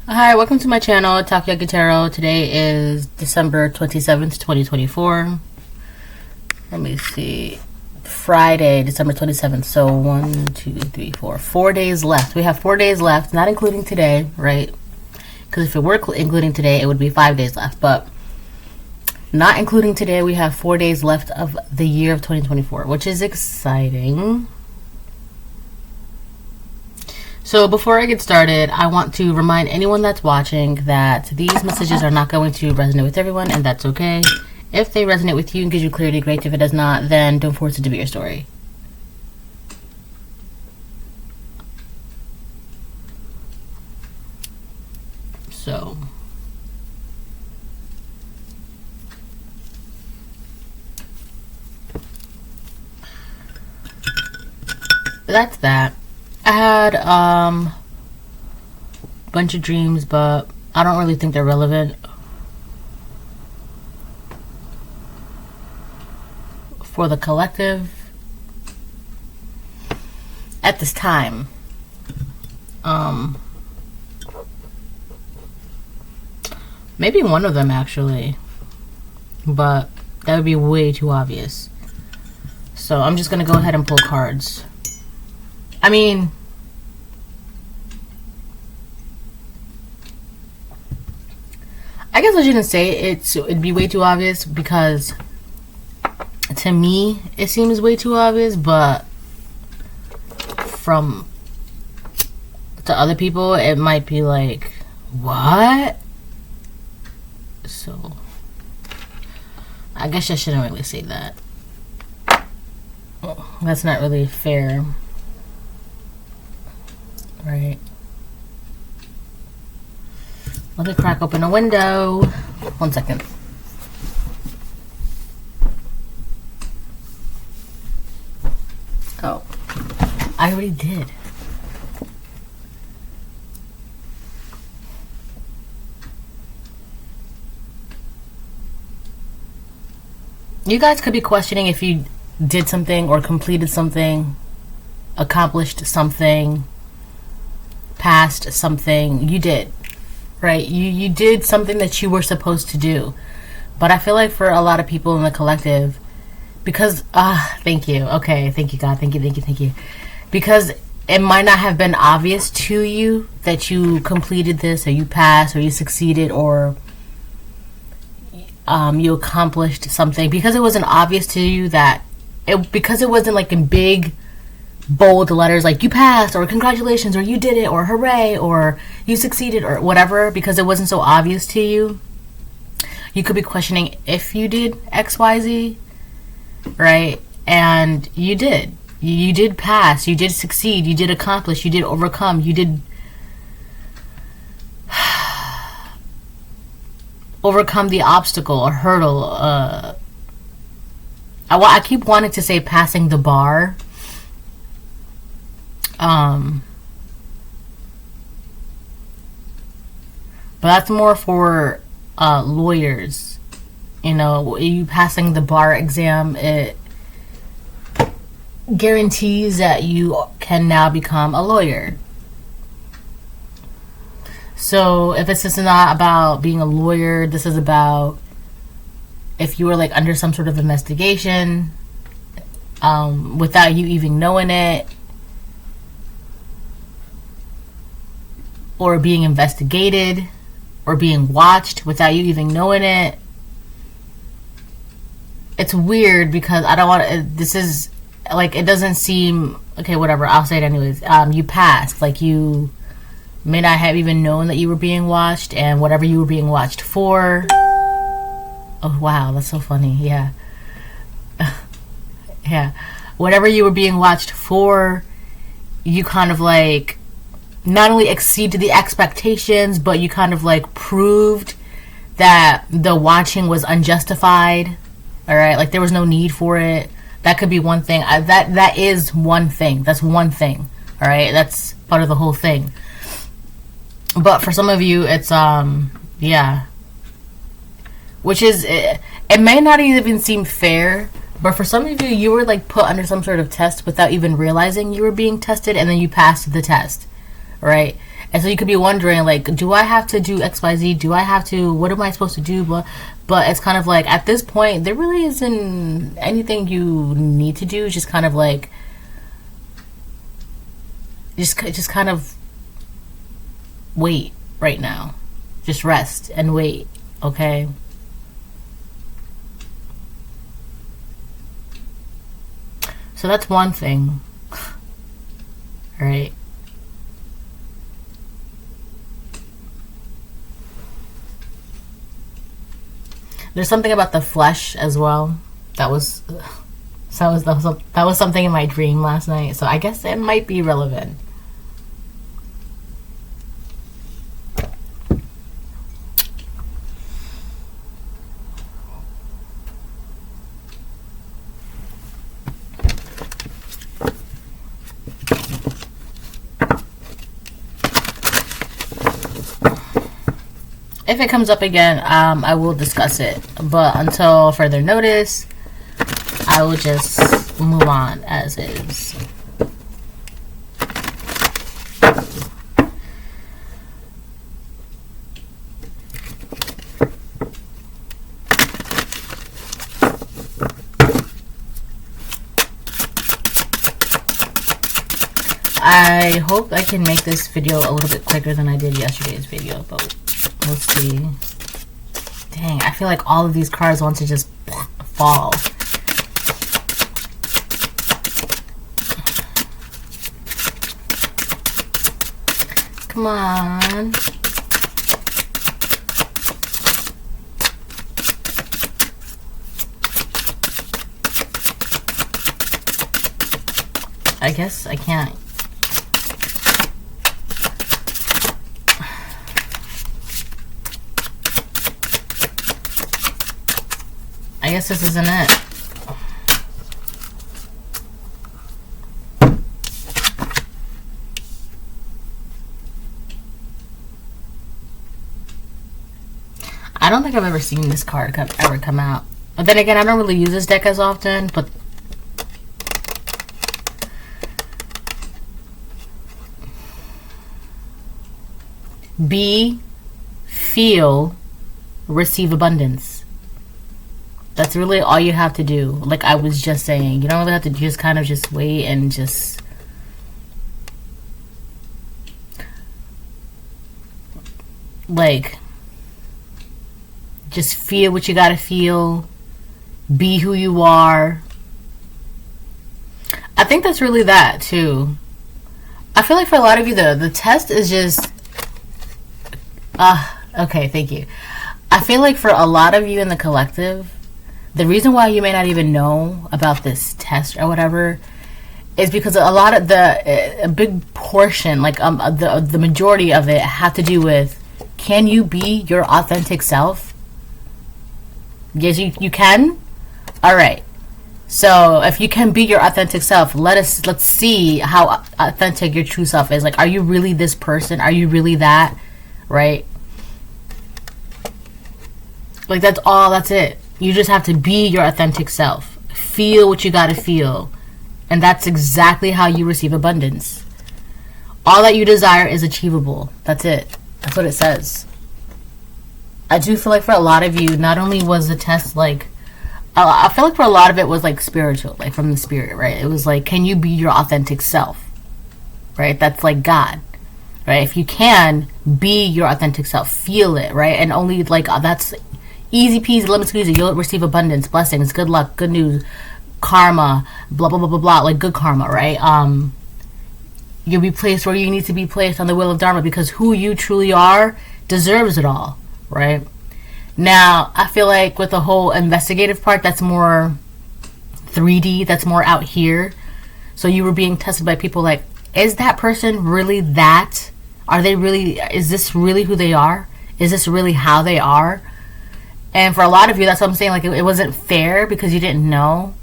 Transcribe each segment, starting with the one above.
Hi, welcome to my channel, Takoyaki Tarot. Today is December 27th, 2024. Let me see. Friday, December 27th. So 1, 2, 3, 4. 4 days left. We have 4 days left, not including today, right? Because if it were including today, it would be 5 days left. But not including today, we have 4 days left of the year of 2024, which is exciting. So before I get started, I want to remind anyone that's watching that these messages are not going to resonate with everyone, and that's okay. If they resonate with you and gives you clarity, great. If it does not, then don't force it to be your story. So that's that. I had a bunch of dreams, but I don't really think they're relevant for the collective at this time. Maybe one of them actually, but that would be way too obvious. So I'm just gonna go ahead and pull cards. I mean, I guess I shouldn't say it'd be way too obvious, because to me it seems way too obvious, but to other people it might be like, what? So I guess I shouldn't really say that. That's not really fair. Right. Let me crack open a window. 1 second. Oh, I already did. You guys could be questioning if you did something or completed something, accomplished something, passed something. You did, right? You did something that you were supposed to do. But I feel like for a lot of people in the collective, because thank you. Okay, thank you, God. Thank you. Because it might not have been obvious to you that you completed this, or you passed, or you succeeded, or you accomplished something, because it wasn't obvious to you, because it wasn't like in big bold letters like you passed, or congratulations, or you did it, or hooray, or you succeeded, or whatever. Because it wasn't so obvious to you, you could be questioning if you did XYZ, right? And you did pass, you did succeed, you did accomplish, you did overcome, you did overcome the obstacle or hurdle. I keep wanting to say passing the bar. But that's more for lawyers. You know, you passing the bar exam, it guarantees that you can now become a lawyer. So if this is not about being a lawyer, this is about if you were like under some sort of investigation, without you even knowing it, or being investigated, or being watched without you even knowing it. It's weird because I don't want to, this is like, it doesn't seem, okay, whatever, I'll say it anyways. You passed, like you may not have even known that you were being watched, and whatever you were being watched for. Oh wow, that's so funny. Yeah. Yeah. Whatever you were being watched for, you kind of like not only exceeded the expectations, but you kind of like proved that the watching was unjustified. All right, like there was no need for it. That could be one thing. That is one thing. That's one thing. All right, that's part of the whole thing. But for some of you, it's yeah, which is it may not even seem fair. But for some of you, you were like put under some sort of test without even realizing you were being tested, and then you passed the test, right? And so you could be wondering, like, do I have to do XYZ? Do I have to, what am I supposed to do? But it's kind of like, at this point, there really isn't anything you need to do. Just kind of like, just kind of wait right now. Just rest and wait, okay? So that's one thing. All right. There's something about the flesh as well. That was something in my dream last night. So I guess it might be relevant. If it comes up again, I will discuss it. But until further notice, I will just move on as is. I hope I can make this video a little bit quicker than I did yesterday's video, but we'll see. Dang, I feel like all of these cards want to just fall. Come on. I guess I can't. I guess this isn't it. I don't think I've ever seen this card ever come out. But then again, I don't really use this deck as often, but be, feel, receive abundance. That's really all you have to do. Like I was just saying, you don't really have to just kind of just wait and just like just feel what you gotta feel. Be who you are. I think that's really that too. I feel like for a lot of you the test is just okay, thank you. I feel like for a lot of you in the collective, the reason why you may not even know about this test or whatever is because a lot of a big portion, like the majority of it, have to do with, can you be your authentic self? Yes, you can. All right. So if you can be your authentic self, let's see how authentic your true self is. Like, are you really this person? Are you really that? Right? Like that's it. You just have to be your authentic self. Feel what you gotta feel. And that's exactly how you receive abundance. All that you desire is achievable. That's it. That's what it says. I do feel like for a lot of you, not only was the test like, I feel like for a lot of it was like spiritual, like from the spirit, right? It was like, can you be your authentic self? Right? That's like God. Right? If you can be your authentic self, feel it, right? And only like that's easy peasy, lemon squeezy. You'll receive abundance, blessings, good luck, good news, karma, blah blah blah blah blah, like good karma, right? You'll be placed where you need to be placed on the wheel of Dharma because who you truly are deserves it all, right? Now, I feel like with the whole investigative part, that's more 3D, that's more out here. So you were being tested by people like, is that person really that? Are they really, is this really who they are? Is this really how they are? And for a lot of you, that's what I'm saying, like it wasn't fair because you didn't know.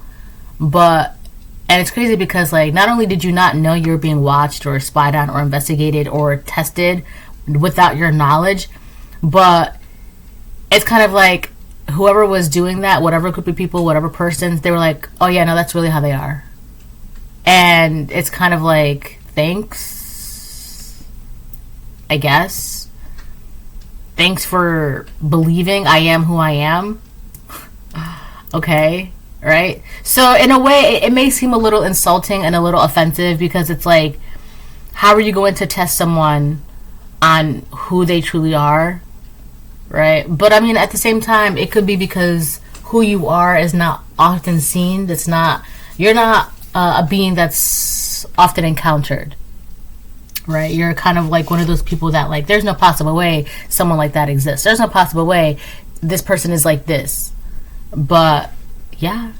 But, and it's crazy because like not only did you not know you were being watched or spied on or investigated or tested without your knowledge, but it's kind of like whoever was doing that, whatever group of people, whatever persons, they were like, oh yeah, no, that's really how they are. And it's kind of like, thanks. I guess. Thanks for believing I am who I am. Okay, right? So in a way, it may seem a little insulting and a little offensive, because it's like, how are you going to test someone on who they truly are, right? But I mean, at the same time, it could be because who you are is not often seen. You're not a being that's often encountered, right? You're kind of like one of those people that, like, there's no possible way someone like that exists. There's no possible way this person is like this. But yeah,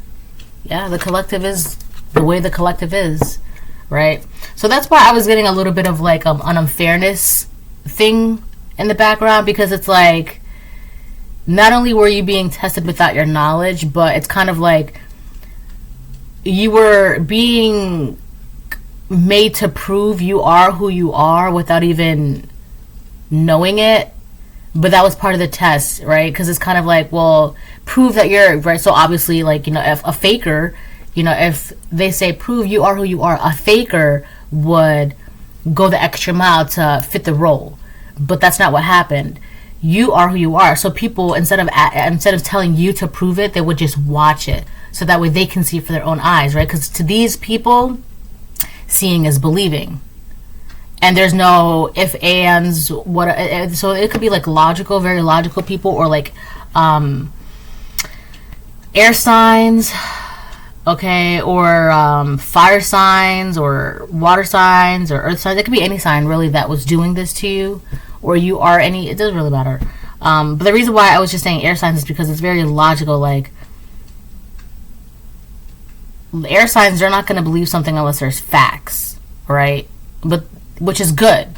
the collective is the way the collective is, right? So that's why I was getting a little bit of like an unfairness thing in the background, because it's like, not only were you being tested without your knowledge, but it's kind of like you were being made to prove you are who you are without even knowing it. But that was part of the test, right? Because it's kind of like, well, prove that you're right. So obviously, like, you know, if a faker, you know, if they say prove you are who you are, a faker would go the extra mile to fit the role. But that's not what happened. You are who you are. So people, instead of telling you to prove it, they would just watch it, so that way they can see it for their own eyes, right? Because to these people, seeing is believing, and there's no if, ands, what. So it could be like logical, very logical people, or like air signs, okay, or fire signs, or water signs, or earth signs. It could be any sign really that was doing this to you, or you are any. It doesn't really matter. But the reason why I was just saying air signs is because it's very logical. Like, air signs, they're not going to believe something unless there's facts, right? But which is good,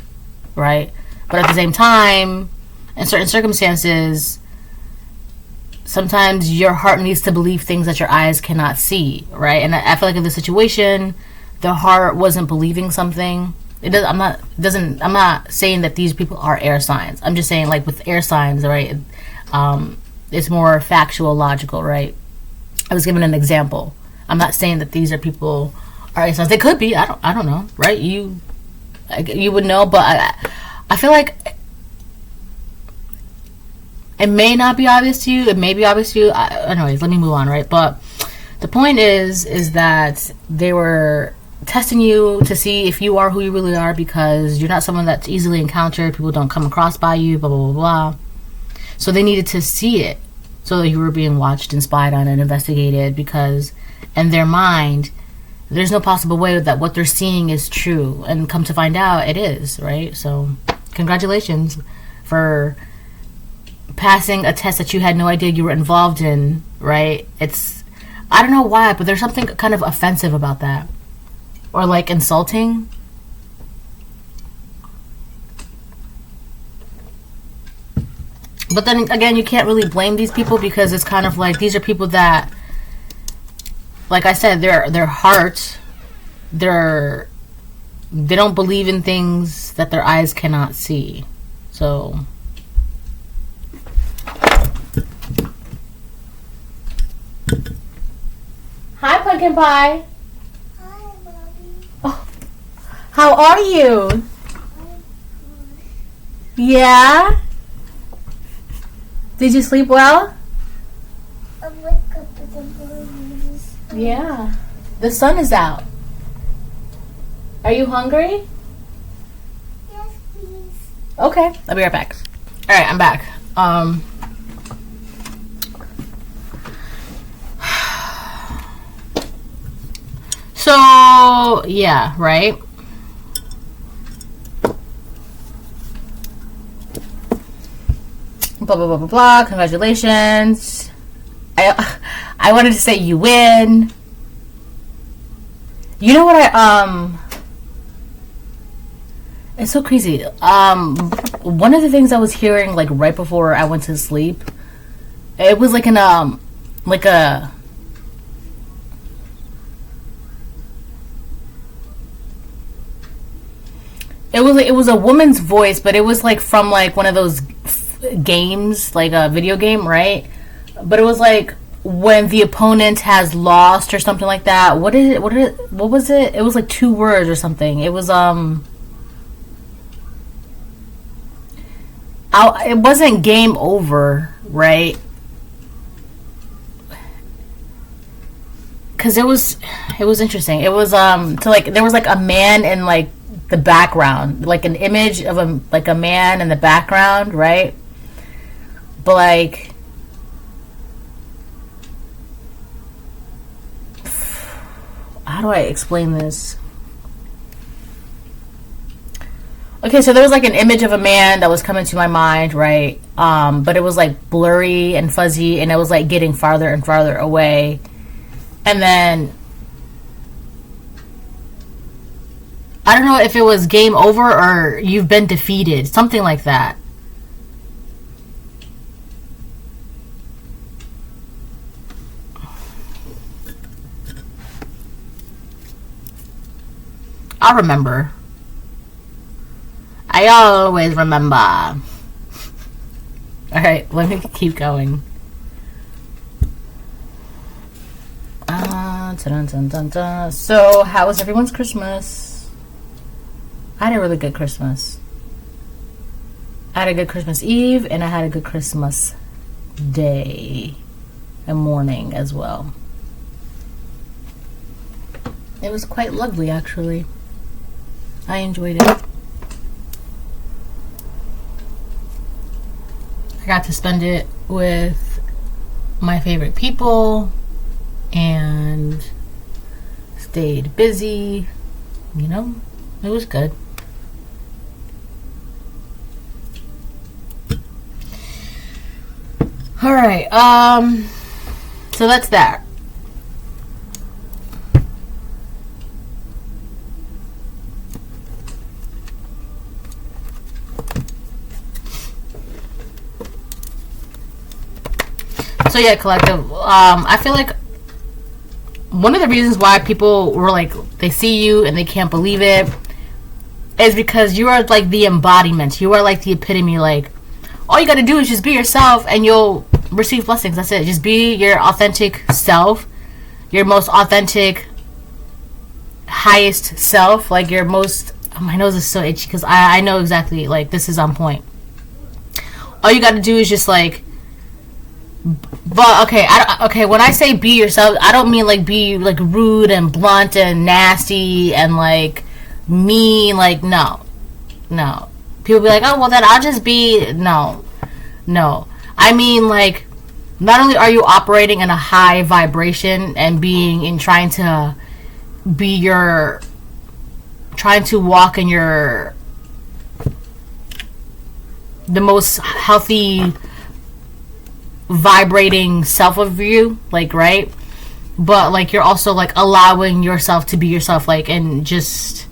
right? But at the same time, in certain circumstances, sometimes your heart needs to believe things that your eyes cannot see, right? And I feel like in this situation, the heart wasn't believing something. I'm not saying that these people are air signs. I'm just saying, like, with air signs, right? It's more factual, logical, right? I was giving an example. I'm not saying that these are people are air signs. They could be. I don't know, right? You would know, but I feel like it may not be obvious to you. It may be obvious to you. Anyways, let me move on, right? But the point is that they were testing you to see if you are who you really are, because you're not someone that's easily encountered. People don't come across by you, blah, blah, blah, blah. So they needed to see it, so that you were being watched and spied on and investigated, because in their mind, there's no possible way that what they're seeing is true. And come to find out, it is, right? So congratulations for passing a test that you had no idea you were involved in, right? I don't know why, but there's something kind of offensive about that. Or like insulting. But then again, you can't really blame these people, because it's kind of like, these are people that, like I said, their heart, they don't believe in things that their eyes cannot see. So hi, pumpkin pie. Hi, Bobby. Oh, how are you? Yeah? Did you sleep well? I wake up with the birds. Yeah. The sun is out. Are you hungry? Yes, please. Okay, I'll be right back. Alright, I'm back. So, yeah, right? Blah, blah, blah, blah, blah. Congratulations. I wanted to say you win. You know what it's so crazy. One of the things I was hearing, like, right before I went to sleep, it was like it was a woman's voice, but it was like from like one of those games, like a video game, right? But it was like when the opponent has lost or something like that. What was it? It was like 2 words or something. It was it wasn't game over, right? Because it was interesting. It was there was like a man in like the background, like an image of a man in the background, right? But like, how do I explain this? Okay, so there was like an image of a man that was coming to my mind, right? But it was like blurry and fuzzy, and it was like getting farther and farther away. And then I don't know if it was game over or you've been defeated, something like that. I remember. I always remember. Alright, let me keep going. Dun, dun, dun, dun. So, how was everyone's Christmas? I had a really good Christmas. I had a good Christmas Eve, and I had a good Christmas day and morning as well. It was quite lovely, actually. I enjoyed it. I got to spend it with my favorite people and stayed busy. You know, it was good. All right, so that's that. So yeah, collective. I feel like one of the reasons why people were like, they see you and they can't believe it is because you are like the embodiment. You are like the epitome. Like, all you gotta do is just be yourself and you'll receive blessings. That's it. Just be your authentic self, your most authentic, highest self. Like your most. Oh, my nose is so itchy because I know exactly, like, this is on point. All you gotta do is just like. But okay, when I say be yourself, I don't mean like be like rude and blunt and nasty and like mean. Like, no. People be like, oh, well then I'll just be. No. I mean, like, not only are you operating in a high vibration and trying to walk in the most healthy vibrating self of you, like, right? But like you're also like allowing yourself to be yourself, like, and just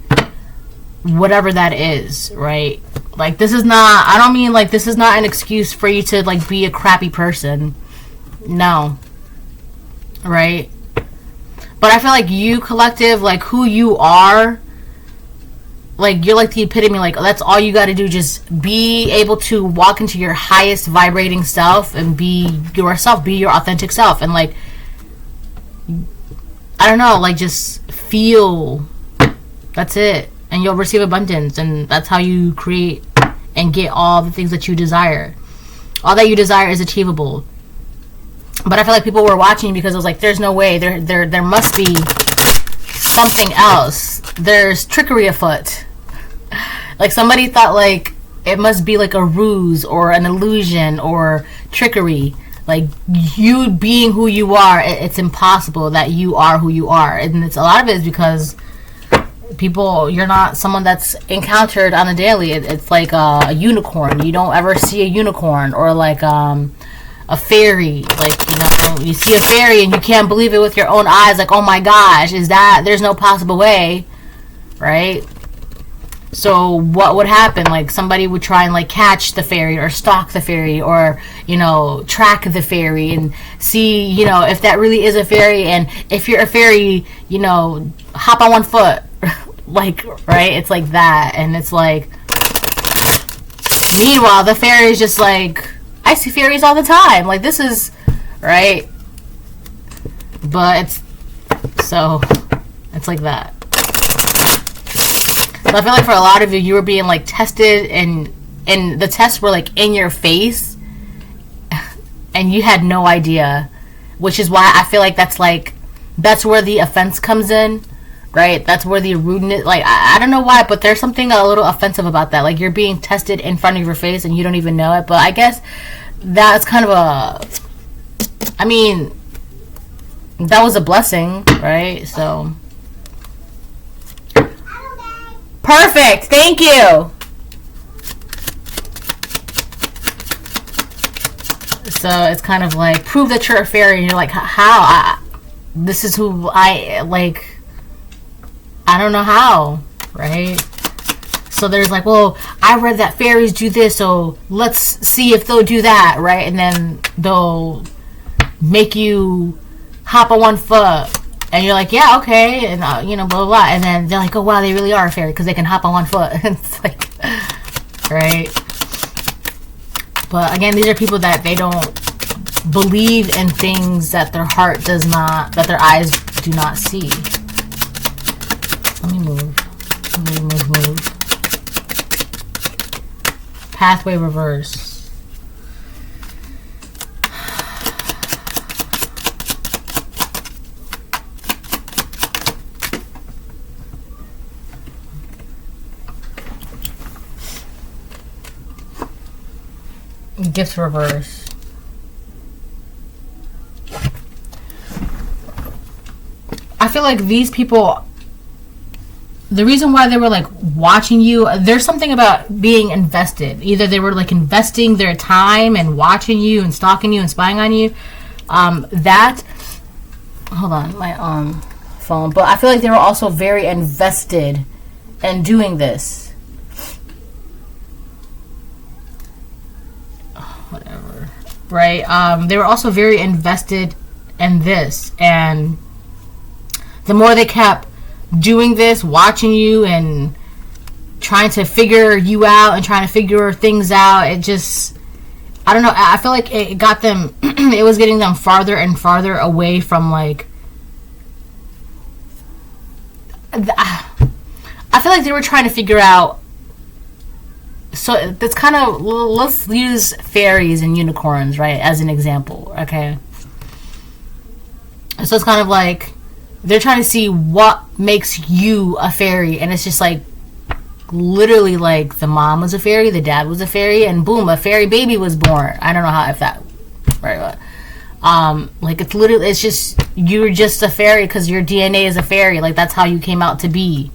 whatever that is, right? Like, this is not, I don't mean like this is not an excuse for you to like be a crappy person. No. Right? But I feel like you, collective, like who you are, like you're like the epitome. Like, that's all you got to do. Just be able to walk into your highest vibrating self and be yourself, be your authentic self, and like, I don't know, like just feel. That's it, and you'll receive abundance, and that's how you create and get all the things that you desire. All that you desire is achievable. But I feel like people were watching because it was like, there's no way, there must be something else. There's trickery afoot. Like, somebody thought like it must be like a ruse or an illusion or trickery. Like, you being who you are, it's impossible that you are who you are. And it's a lot of it is because people, you're not someone that's encountered on a daily. It's like a unicorn. You don't ever see a unicorn, or like a fairy. Like, you know, you see a fairy and you can't believe it with your own eyes. Like, oh my gosh, there's no possible way, right? So what would happen? Like, somebody would try and like catch the fairy or stalk the fairy, or, you know, track the fairy and see, you know, if that really is a fairy. And if you're a fairy, you know, hop on one foot. Like, right? It's like that. And it's like, meanwhile, the fairy is just like, I see fairies all the time. Like, this is, right? But it's like that. So I feel like for a lot of you, you were being like tested and and the tests were like in your face, and you had no idea, which is why I feel like that's where the offense comes in, right? That's where the rudeness, like, I don't know why, but there's something a little offensive about that. Like, you're being tested in front of your face and you don't even know it. But I guess that's kind of I mean, that was a blessing, right? So perfect, thank you. So it's kind of like, prove that you're a fairy, and you're like, how? This is who I like. I don't know how, right? So there's like, well, I read that fairies do this, so let's see if they'll do that, right? And then they'll make you hop on one foot, and you're like, yeah, okay, and you know, blah, blah, blah. And then they're like, oh wow, they really are a fairy because they can hop on one foot. It's like, right? But again, these are people that they don't believe in things that their heart does not, that their eyes do not see. Let me move. Move. Pathway reverse. Gifts reverse. I feel like these people, the reason why they were like watching you, there's something about being invested. Either they were like investing their time and watching you and stalking you and spying on you. That, hold on, my phone. But I feel like they were also very invested in doing this. Whatever, right? They were also very invested in this, and the more they kept doing this, watching you and trying to figure you out and trying to figure things out, it just, I don't know, I feel like it got them, it was getting them farther and farther away from, like, I feel like they were trying to figure out, so that's kind of, let's use fairies and unicorns, right, as an example, okay? So it's kind of like, they're trying to see what makes you a fairy, and it's just like, literally, like, the mom was a fairy, the dad was a fairy, and boom, a fairy baby was born. I don't know how, if that, right, but, like, it's literally, it's just, you're just a fairy because your DNA is a fairy, like, that's how you came out to be.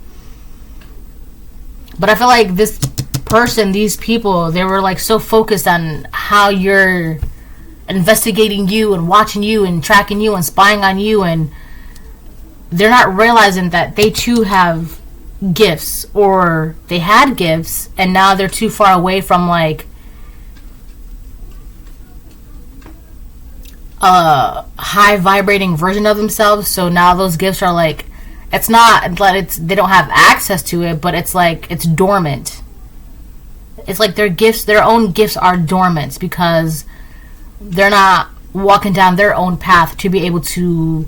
But I feel like this person, these people, they were, like, so focused on how you're investigating you and watching you and tracking you and spying on you, and they're not realizing that they too have gifts, or they had gifts, and now they're too far away from, like, a high vibrating version of themselves. So now those gifts are like, it's not that it's, they don't have access to it, but it's like, it's dormant. It's like their gifts, their own gifts are dormant because they're not walking down their own path to be able to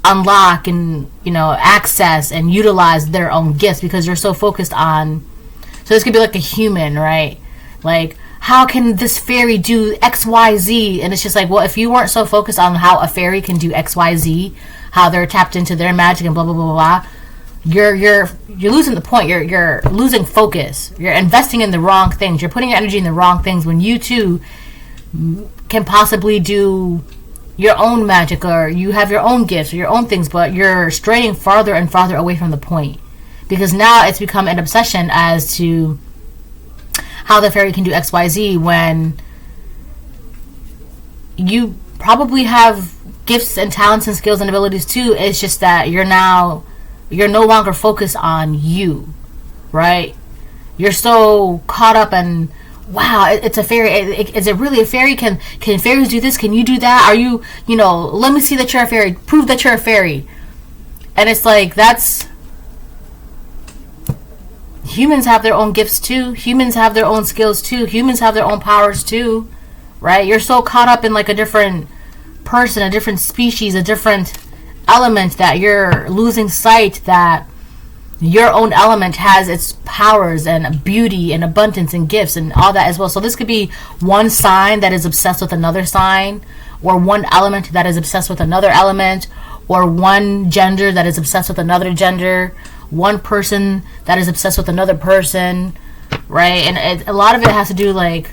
unlock and, you know, access and utilize their own gifts, because they're so focused on, so this could be like a human, right? Like, how can this fairy do XYZ? And it's just like, well, if you weren't so focused on how a fairy can do XYZ, how they're tapped into their magic and blah blah blah blah blah, you're losing the point. You're losing focus. You're investing in the wrong things. You're putting your energy in the wrong things when you too can possibly do your own magic, or you have your own gifts or your own things, but you're straying farther and farther away from the point, because now it's become an obsession as to how the fairy can do XYZ when you probably have gifts and talents and skills and abilities too. It's just that you're no longer focused on you, right? You're so caught up in, wow, it's a fairy. Is it really a fairy? Can fairies do this? Can you do that? Are you, let me see that you're a fairy. Prove that you're a fairy. And it's like, that's, humans have their own gifts too. Humans have their own skills too. Humans have their own powers too, right? You're so caught up in like a different person, a different species, a different element, that you're losing sight that your own element has its powers and beauty and abundance and gifts and all that as well. So this could be one sign that is obsessed with another sign, or one element that is obsessed with another element, or one gender that is obsessed with another gender, one person that is obsessed with another person, right? And a lot of it has to do, like,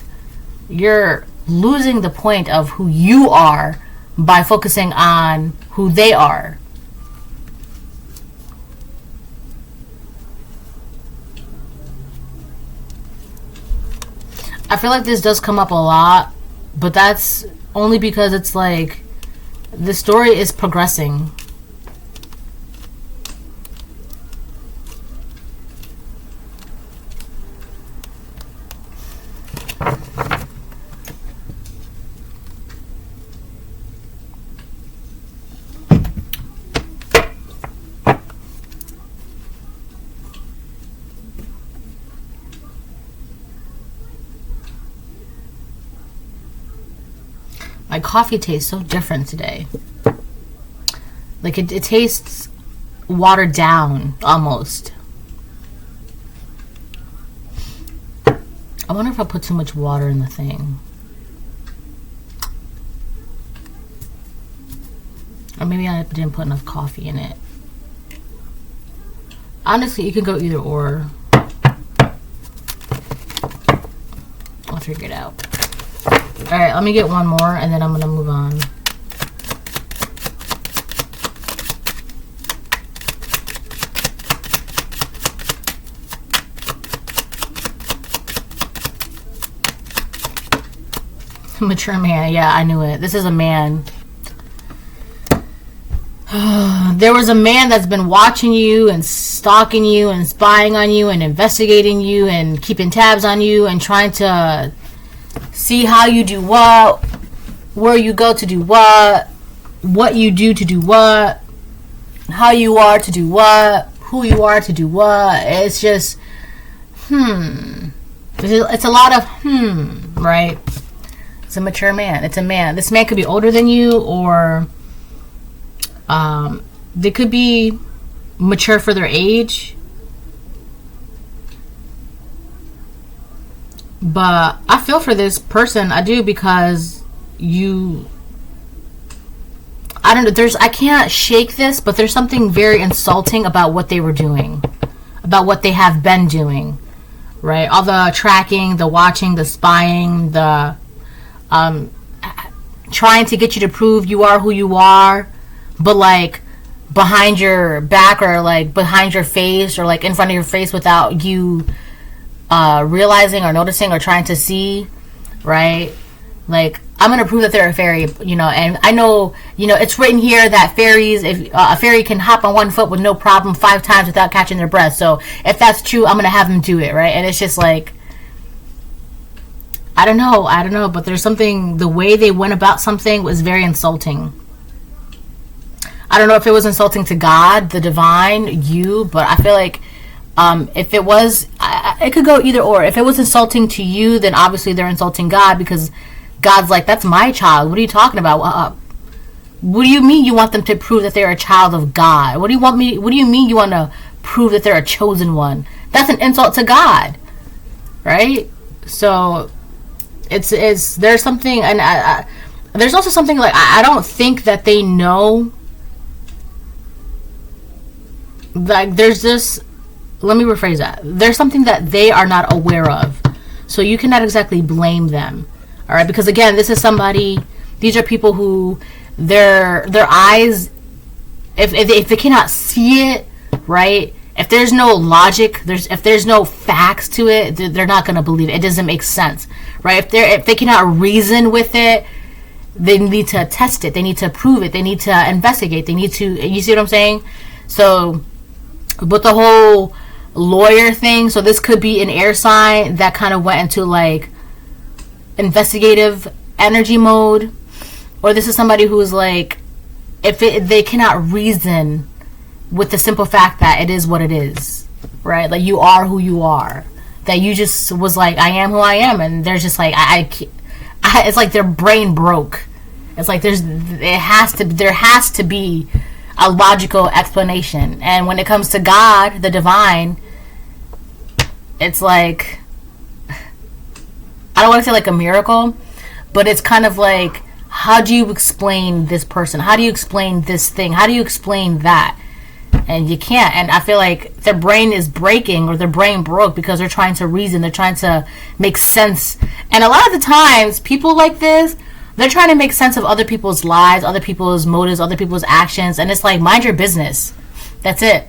you're losing the point of who you are by focusing on who they are. I feel like this does come up a lot, but that's only because it's like the story is progressing. My coffee tastes so different today. Like it tastes watered down almost. I wonder if I put too much water in the thing. Or maybe I didn't put enough coffee in it. Honestly, you can go either or. I'll figure it out. Alright, let me get one more and then I'm going to move on. Mature man, yeah, I knew it. This is a man. There was a man that's been watching you and stalking you and spying on you and investigating you and keeping tabs on you and trying to see how you do what, where you go to do what you do to do what, how you are to do what, who you are to do what. It's just, It's a lot of right? It's a mature man. It's a man. This man could be older than you, or they could be mature for their age. But I feel for this person. I do, because I don't know, I can't shake this, but there's something very insulting about what they were doing, about what they have been doing, right? All the tracking, the watching, the spying, the trying to get you to prove you are who you are, but like behind your back, or like behind your face, or like in front of your face without you realizing or noticing or trying to see, right? Like, I'm gonna prove that they're a fairy, and I know, it's written here that fairies, if a fairy can hop on one foot with no problem 5 times without catching their breath. So if that's true, I'm gonna have them do it, right? And it's just like, I don't know, but there's something, the way they went about something was very insulting. I don't know if it was insulting to God, the divine, you, but I feel like if it was, it could go either or. If it was insulting to you, then obviously they're insulting God, because God's like, that's my child. What are you talking about? What do you mean you want them to prove that they're a child of God? What do you mean you want to prove that they're a chosen one? That's an insult to God, right? So there's something, and there's also something like, I don't think that they know. Like, there's this, let me rephrase that. There's something that they are not aware of. So you cannot exactly blame them. All right? Because again, this is somebody, these are people who their eyes, if they cannot see it, right? If there's no logic, if there's no facts to it, they're not going to believe it. It doesn't make sense, right? If they cannot reason with it, they need to test it. They need to prove it. They need to investigate. They need to, you see what I'm saying? So, but the whole lawyer thing, so this could be an air sign that kind of went into like investigative energy mode, or this is somebody who's like, they cannot reason with the simple fact that it is what it is, right? Like, you are who you are, that you just was like, I am who I am, and they're just like, it's like their brain broke. It's like there has to be a logical explanation. And when it comes to God, the divine, it's like, I don't want to say like a miracle, but it's kind of like, how do you explain this person? How do you explain this thing? How do you explain that? And you can't. And I feel like their brain is breaking, or their brain broke, because they're trying to reason. They're trying to make sense. And a lot of the times, people like this, they're trying to make sense of other people's lives, other people's motives, other people's actions. And it's like, mind your business. That's it.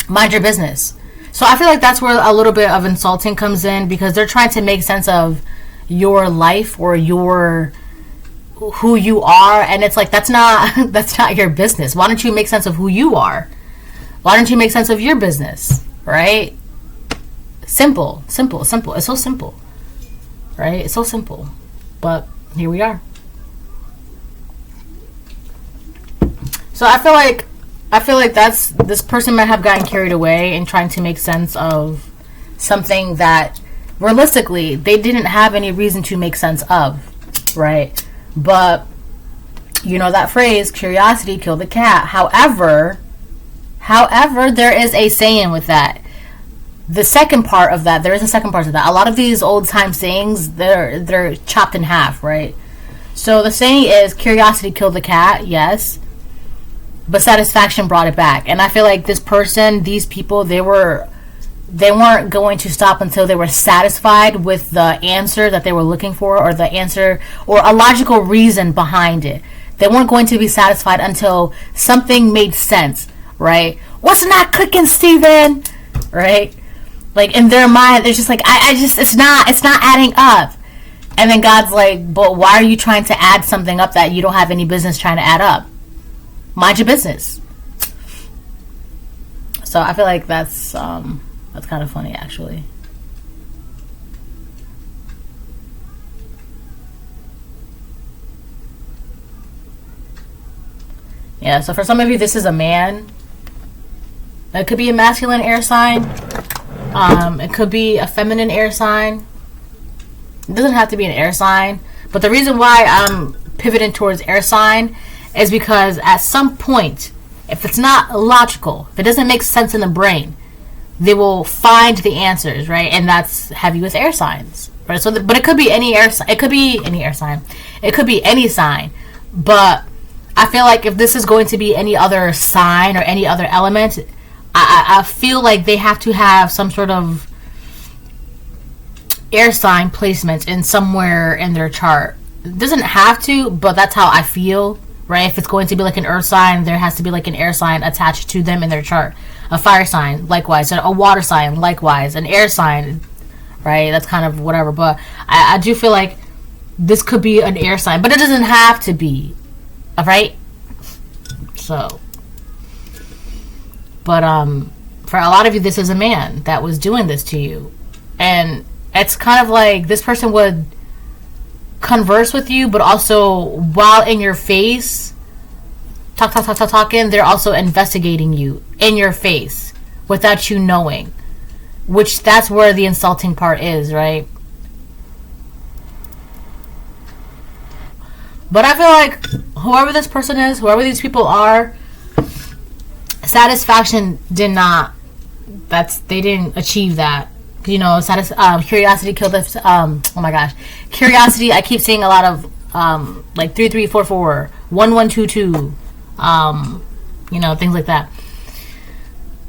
Mind your business. So I feel like that's where a little bit of insulting comes in, because they're trying to make sense of your life or your who you are, and it's like, that's not your business. Why don't you make sense of who you are? Why don't you make sense of your business? Right? Simple. It's so simple, right? It's so simple, but here we are. So I feel like that's, this person might have gotten carried away in trying to make sense of something that realistically they didn't have any reason to make sense of, right? But you know that phrase, curiosity killed the cat. However, there is a saying with that. There is a second part of that. A lot of these old time sayings, they're chopped in half, right? So the saying is, curiosity killed the cat, yes, but satisfaction brought it back. And I feel like this person, these people, they weren't going to stop until they were satisfied with the answer that they were looking for, or the answer, or a logical reason behind it. They weren't going to be satisfied until something made sense, right? What's not clicking, Steven? Right? Like, in their mind, they're just like, it's not adding up. And then God's like, but why are you trying to add something up that you don't have any business trying to add up? Mind your business. So I feel like that's kind of funny, actually. Yeah, so for some of you, this is a man. It could be a masculine air sign. It could be a feminine air sign. It doesn't have to be an air sign. But the reason why I'm pivoting towards air sign is because at some point, if it's not logical, if it doesn't make sense in the brain, they will find the answers, right? And that's heavy with air signs, right? So, but it could be any air sign. It could be any air sign. It could be any sign. But I feel like if this is going to be any other sign or any other element, I feel like they have to have some sort of air sign placement in somewhere in their chart. It doesn't have to, but that's how I feel, right? If it's going to be like an earth sign, there has to be like an air sign attached to them in their chart. A fire sign, likewise. A water sign, likewise. An air sign, right? That's kind of whatever. But I do feel like this could be an air sign, but it doesn't have to be, right? So, but for a lot of you, this is a man that was doing this to you, and it's kind of like this person would converse with you, but also while in your face, talking, they're also investigating you in your face without you knowing, which that's where the insulting part is, right? But I feel like whoever this person is, whoever these people are, satisfaction did not, they didn't achieve that. You know, curiosity killed this. Oh my gosh, curiosity. I keep seeing a lot of like 3344, 1122. You know, things like that.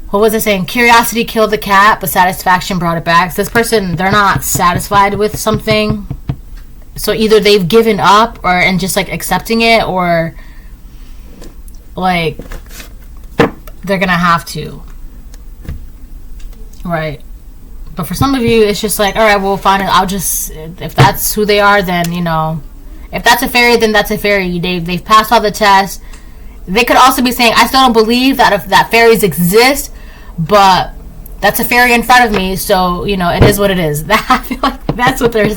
What was it saying? Curiosity killed the cat, but satisfaction brought it back. So this person, they're not satisfied with something. So either they've given up and just like accepting it, or like they're gonna have to. Right. But for some of you, it's just like, all right, we'll find it. I'll just, if that's who they are, then, you know, if that's a fairy, then that's a fairy. They've passed all the tests. They could also be saying, I still don't believe that fairies exist, but that's a fairy in front of me, so, you know, it is what it is. I feel like that's what they're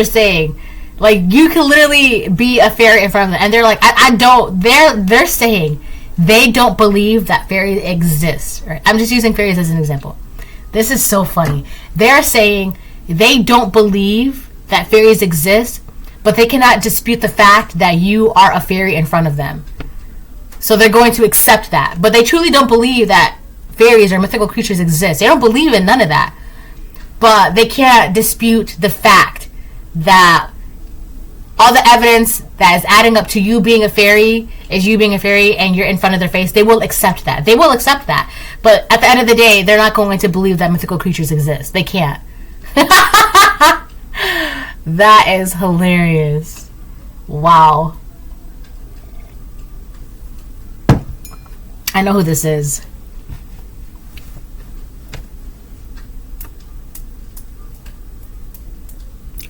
saying. Like, you can literally be a fairy in front of them, and they're like, I don't. They're saying they don't believe that fairies exist. Right? I'm just using fairies as an example. This is so funny. They're saying they don't believe that fairies exist, but they cannot dispute the fact that you are a fairy in front of them. So they're going to accept that. But they truly don't believe that fairies or mythical creatures exist. They don't believe in none of that. But they can't dispute the fact that all the evidence that is adding up to you being a fairy is you being a fairy, and you're in front of their face. They will accept that. They will accept that. But at the end of the day, they're not going to believe that mythical creatures exist. They can't. That is hilarious. Wow. I know who this is.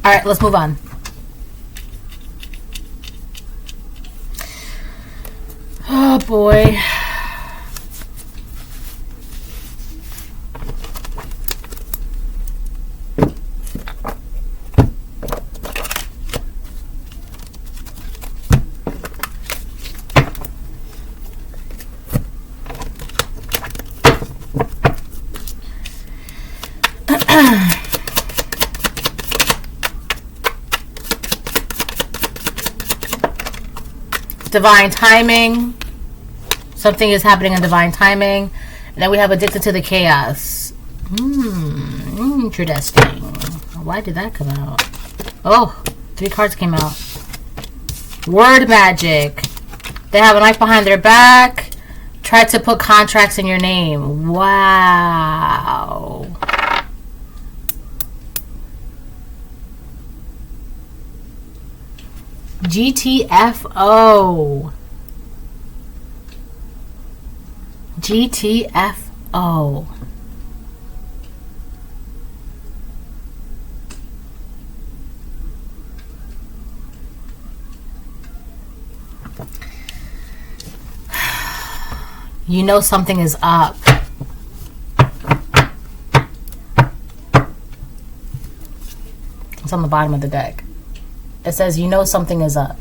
Alright, let's move on. Oh boy. Divine timing. Something is happening in divine timing. And then we have addicted to the chaos. Interesting. Why did that come out? Oh, 3 cards came out. Word magic. They have a knife behind their back. Try to put contracts in your name. Wow. GTFO. GTFO. You know something is up. It's on the bottom of the deck. It says, you know something is up.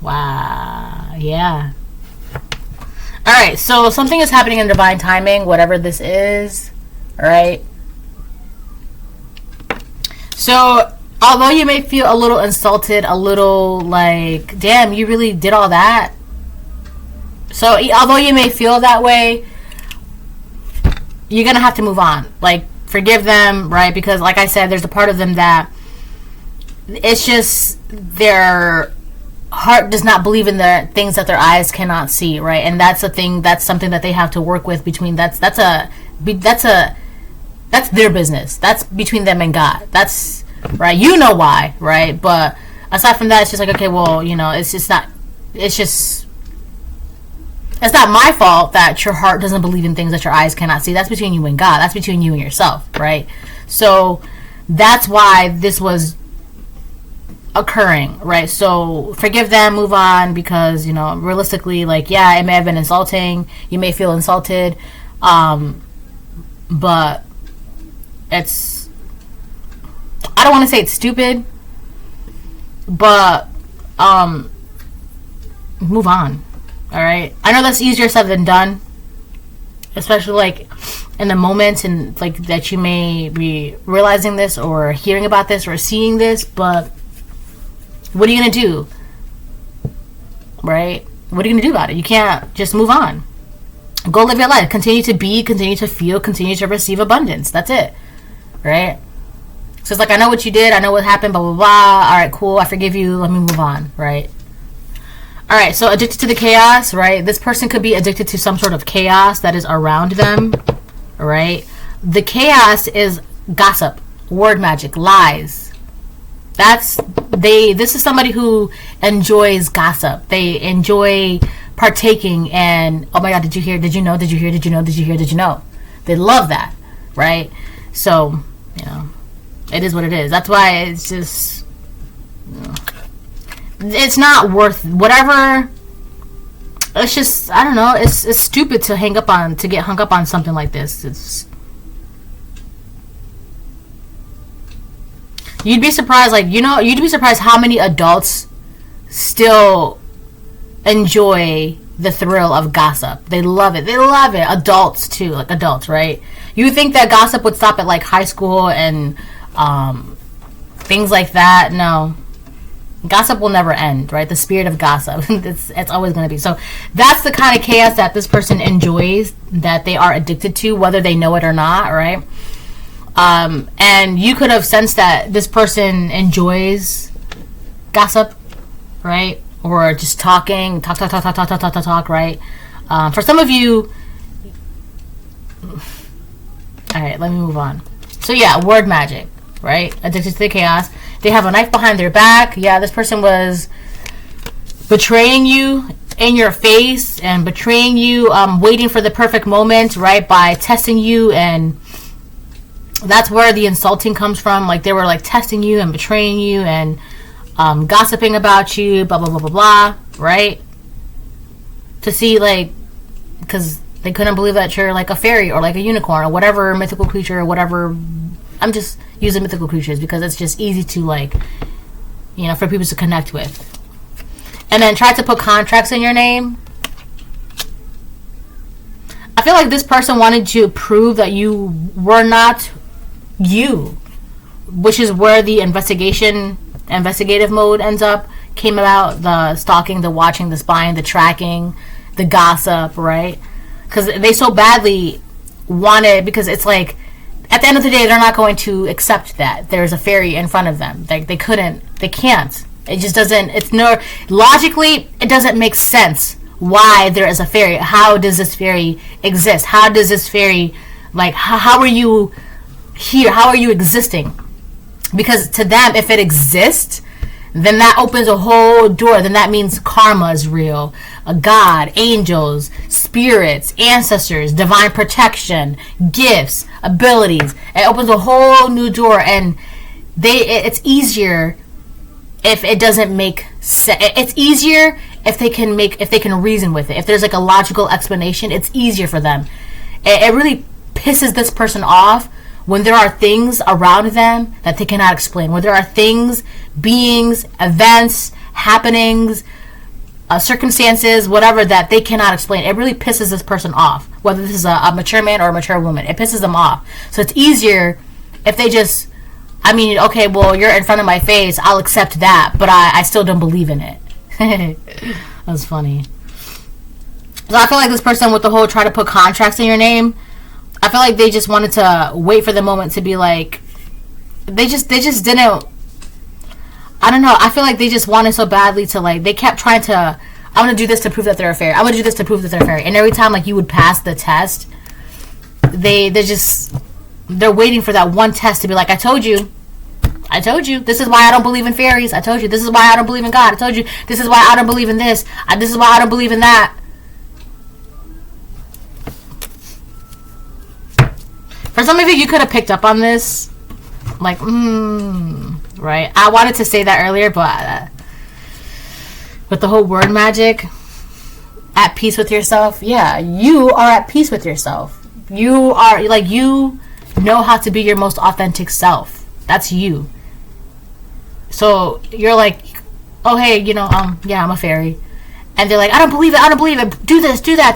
Wow. Yeah. Alright, so something is happening in divine timing, whatever this is. Alright. So, although you may feel a little insulted, a little like, damn, you really did all that? So, although you may feel that way, you're going to have to move on. Like, forgive them, right? Because, like I said, there's a part of them that it's just their heart does not believe in the things that their eyes cannot see, right? And that's a thing, that's something that they have to work with between, that's their business. That's between them and God. That's, right? You know why, right? But aside from that, it's just like, okay, well, you know, it's not my fault that your heart doesn't believe in things that your eyes cannot see. That's between you and God. That's between you and yourself, right? So that's why this was occurring, right? So forgive them, move on, because, you know, realistically, like, yeah, it may have been insulting. You may feel insulted, but it's, I don't want to say it's stupid, but move on. All right, I know that's easier said than done, especially like in the moments and like that you may be realizing this or hearing about this or seeing this, but what are you gonna do, right? What are you gonna do about it? You can't just move on. Go live your life. Continue to be, continue to feel, continue to receive abundance. That's it, right? So it's like, I know what you did, I know what happened, blah, blah, blah. All right, cool, I forgive you, let me move on, right? All right, so addicted to the chaos, right? This person could be addicted to some sort of chaos that is around them, all right? The chaos is gossip, word magic, lies. This is somebody who enjoys gossip. They enjoy partaking and, oh my God, did you hear? Did you know? Did you hear? Did you know? Did you hear? Did you know? They love that, right? So, you know, it is what it is. That's why it's just, you know, it's not worth whatever. It's just, I don't know, it's stupid to get hung up on something like this. You'd be surprised, like, you know, you'd be surprised how many adults still enjoy the thrill of gossip. They love it. Adults too, like adults, right? You think that gossip would stop at like high school and things like that? No, Gossip will never end, right? The spirit of gossip. It's always going to be. So that's the kind of chaos that this person enjoys, that they are addicted to, whether they know it or not, right? And you could have sensed that this person enjoys gossip, right? Or just talk, right? For some of you, all right, let me move on. So yeah, word magic, right? Addicted to the chaos. They have a knife behind their back. Yeah, this person was betraying you in your face and betraying you, waiting for the perfect moment, right? By testing you, and that's where the insulting comes from. Like, they were like testing you and betraying you and gossiping about you, blah, blah, blah, blah, blah, right? To see, like, because they couldn't believe that you're like a fairy or like a unicorn or whatever mythical creature or whatever. I'm just using mythical creatures because it's just easy to, like, you know, for people to connect with. And then try to put contracts in your name. I feel like this person wanted to prove that you were not you, which is where the investigative mode came about. The stalking, the watching, the spying, the tracking, the gossip, right? Because they so badly wanted, because it's like, at the end of the day, they're not going to accept that there's a fairy in front of them. Like, they can't. It just doesn't, logically, it doesn't make sense why there is a fairy. How does this fairy exist? How does this fairy, like, how are you here? How are you existing? Because to them, if it exists, then that opens a whole door. Then that means karma is real. A God, angels, spirits, ancestors, divine protection, gifts, abilities. It opens a whole new door, and it's easier if it doesn't make sense. It's easier if they can reason with it. If there's like a logical explanation, it's easier for them. It really pisses this person off when there are things around them that they cannot explain. When there are things, beings, events, happenings, circumstances, whatever, that they cannot explain. It really pisses this person off, whether this is a mature man or a mature woman. It pisses them off. So it's easier if they just, okay, well, you're in front of my face, I'll accept that, but I still don't believe in it. That's funny. So I feel like this person with the whole try to put contracts in your name, I feel like they just wanted to wait for the moment to be like, they just didn't, I don't know, I feel like they just wanted so badly to, like, they kept trying to, I'm going to do this to prove that they're a fairy. I'm going to do this to prove that they're a fairy. And every time, like, you would pass the test, they're waiting for that one test to be like, I told you. This is why I don't believe in fairies. I told you. This is why I don't believe in God. I told you. This is why I don't believe in this. This is why I don't believe in that. For some of you, you could have picked up on this. Like, right? I wanted to say that earlier, but with the whole word magic, at peace with yourself. Yeah, you are at peace with yourself. You are, like, you know how to be your most authentic self. That's you. So you're like, oh, hey, yeah, I'm a fairy. And they're like, I don't believe it. Do this, do that.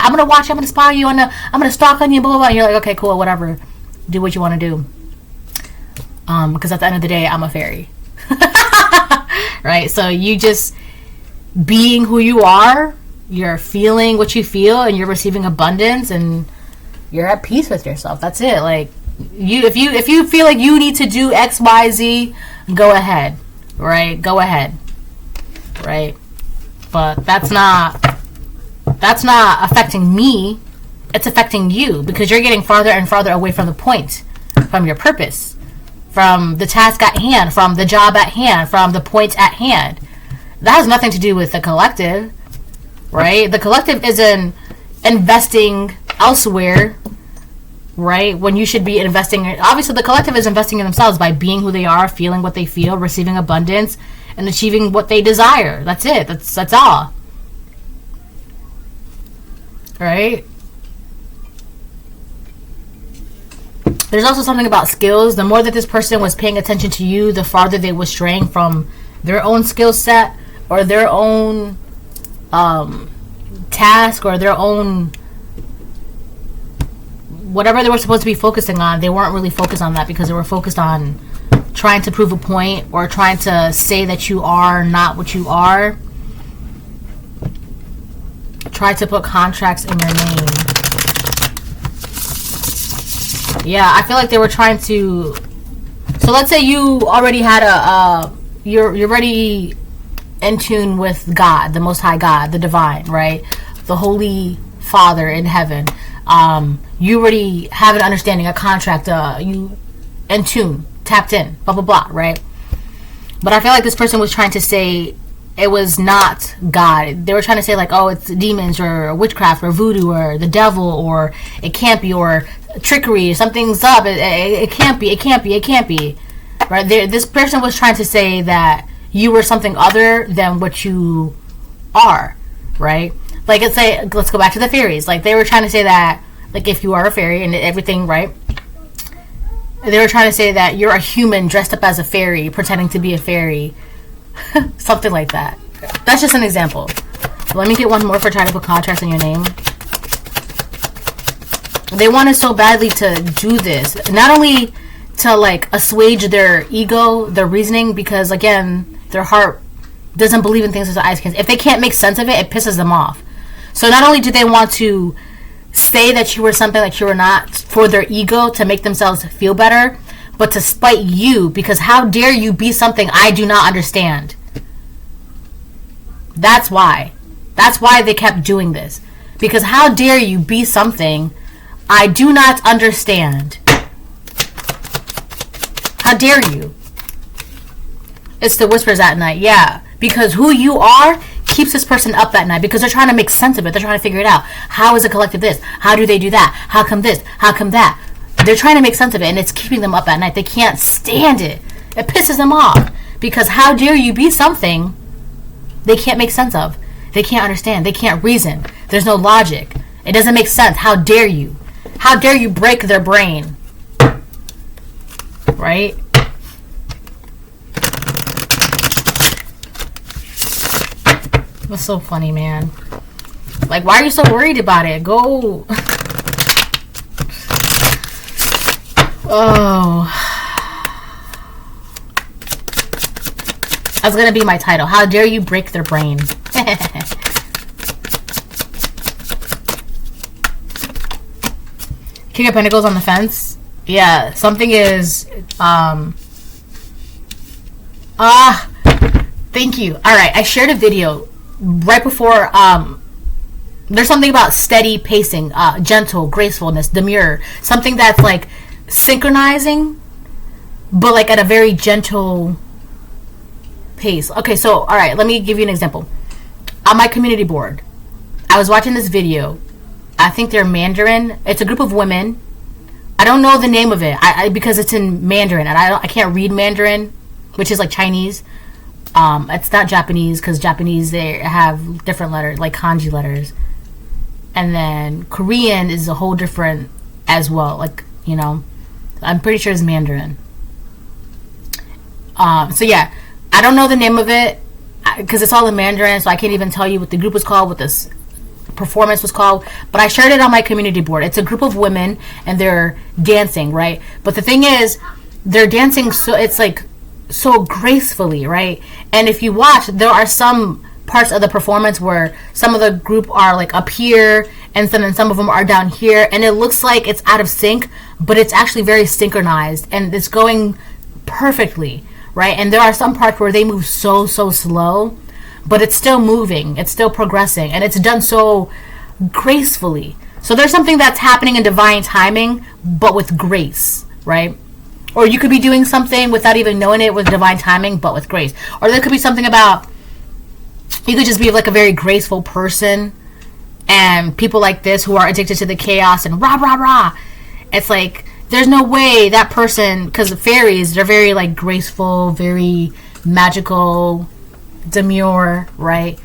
I'm going to watch, I'm going to spy you, I'm going to stalk on you, blah, blah, blah. And you're like, okay, cool, whatever. Do what you want to do. Because at the end of the day, I'm a fairy. Right? So you just being who you are, you're feeling what you feel, and you're receiving abundance, and you're at peace with yourself. That's it. Like, if you feel like you need to do X, Y, Z, go ahead. Right? Go ahead. Right? But that's not affecting me. It's affecting you, because you're getting farther and farther away from the point, from your purpose, from the task at hand, from the job at hand, from the point at hand. That has nothing to do with the collective, right? The collective isn't investing elsewhere, right? When you should be investing. Obviously, the collective is investing in themselves by being who they are, feeling what they feel, receiving abundance, and achieving what they desire. That's it. That's all. Right? There's also something about skills. The more that this person was paying attention to you, the farther they were straying from their own skill set or their own task or their own whatever they were supposed to be focusing on. They weren't really focused on that, because they were focused on trying to prove a point or trying to say that you are not what you are, try to put contracts in your name. Yeah, I feel like they were trying to. So let's say you already had you're already in tune with God, the Most High God, the Divine, right? The Holy Father in heaven. You already have an understanding, a contract, you in tune, tapped in, blah, blah, blah, right? But I feel like this person was trying to say it was not God. They were trying to say like, oh, it's demons or witchcraft or voodoo or the devil, or it can't be, or trickery, something's up, it can't be, it can't be, it can't be, right? This person was trying to say that you were something other than what you are, right? Like, let's go back to the fairies. Like, they were trying to say that, like, if you are a fairy and everything, right? They were trying to say that you're a human dressed up as a fairy, pretending to be a fairy. Something like that. That's just an example. Let me get one more for trying to put contracts in your name. They wanted so badly to do this. Not only to, like, assuage their ego, their reasoning, because, again, their heart doesn't believe in things as their eyes can. If they can't make sense of it, it pisses them off. So not only do they want to say that you were something that you were not for their ego to make themselves feel better, but to spite you, because how dare you be something I do not understand. That's why. That's why they kept doing this. Because how dare you be something I do not understand. How dare you? It's the whispers at night. Yeah. Because who you are keeps this person up at night, because they're trying to make sense of it. They're trying to figure it out. How is a collective this? How do they do that? How come this? How come that? They're trying to make sense of it, and it's keeping them up at night. They can't stand it. It pisses them off. Because how dare you be something they can't make sense of? They can't understand. They can't reason. There's no logic. It doesn't make sense. How dare you? How dare you break their brain? Right? That's so funny, man. Like, why are you so worried about it? Go. Oh. That's gonna be my title. How dare you break their brain? King of Pentacles on the fence. Yeah, something is thank you. Alright, I shared a video right before there's something about steady pacing, gentle, gracefulness, demure, something that's like synchronizing, but like at a very gentle pace. Okay, so alright, let me give you an example. On my community board, I was watching this video. I think they're Mandarin. It's a group of women. I don't know the name of it because it's in Mandarin, and I can't read Mandarin, which is like Chinese. It's not Japanese, because Japanese, they have different letters, like kanji letters. And then Korean is a whole different as well. Like, you know, I'm pretty sure it's Mandarin. So yeah, I don't know the name of it because it's all in Mandarin, so I can't even tell you what the group was called, what this performance was called. But I shared it on my community board. It's a group of women, and they're dancing, right? But the thing is, they're dancing so it's like so gracefully, right? And if you watch, there are some parts of the performance where some of the group are like up here, and then some of them are down here, and it looks like it's out of sync, but it's actually very synchronized, and it's going perfectly, right? And there are some parts where they move so slow, but it's still moving, it's still progressing, and it's done so gracefully. So there's something that's happening in divine timing, but with grace, right? Or you could be doing something without even knowing it with divine timing, but with grace. Or there could be something about, you could just be like a very graceful person, and people like this who are addicted to the chaos and rah, rah, rah. It's like, there's no way that person, because fairies, they're very like graceful, very magical, demure, right?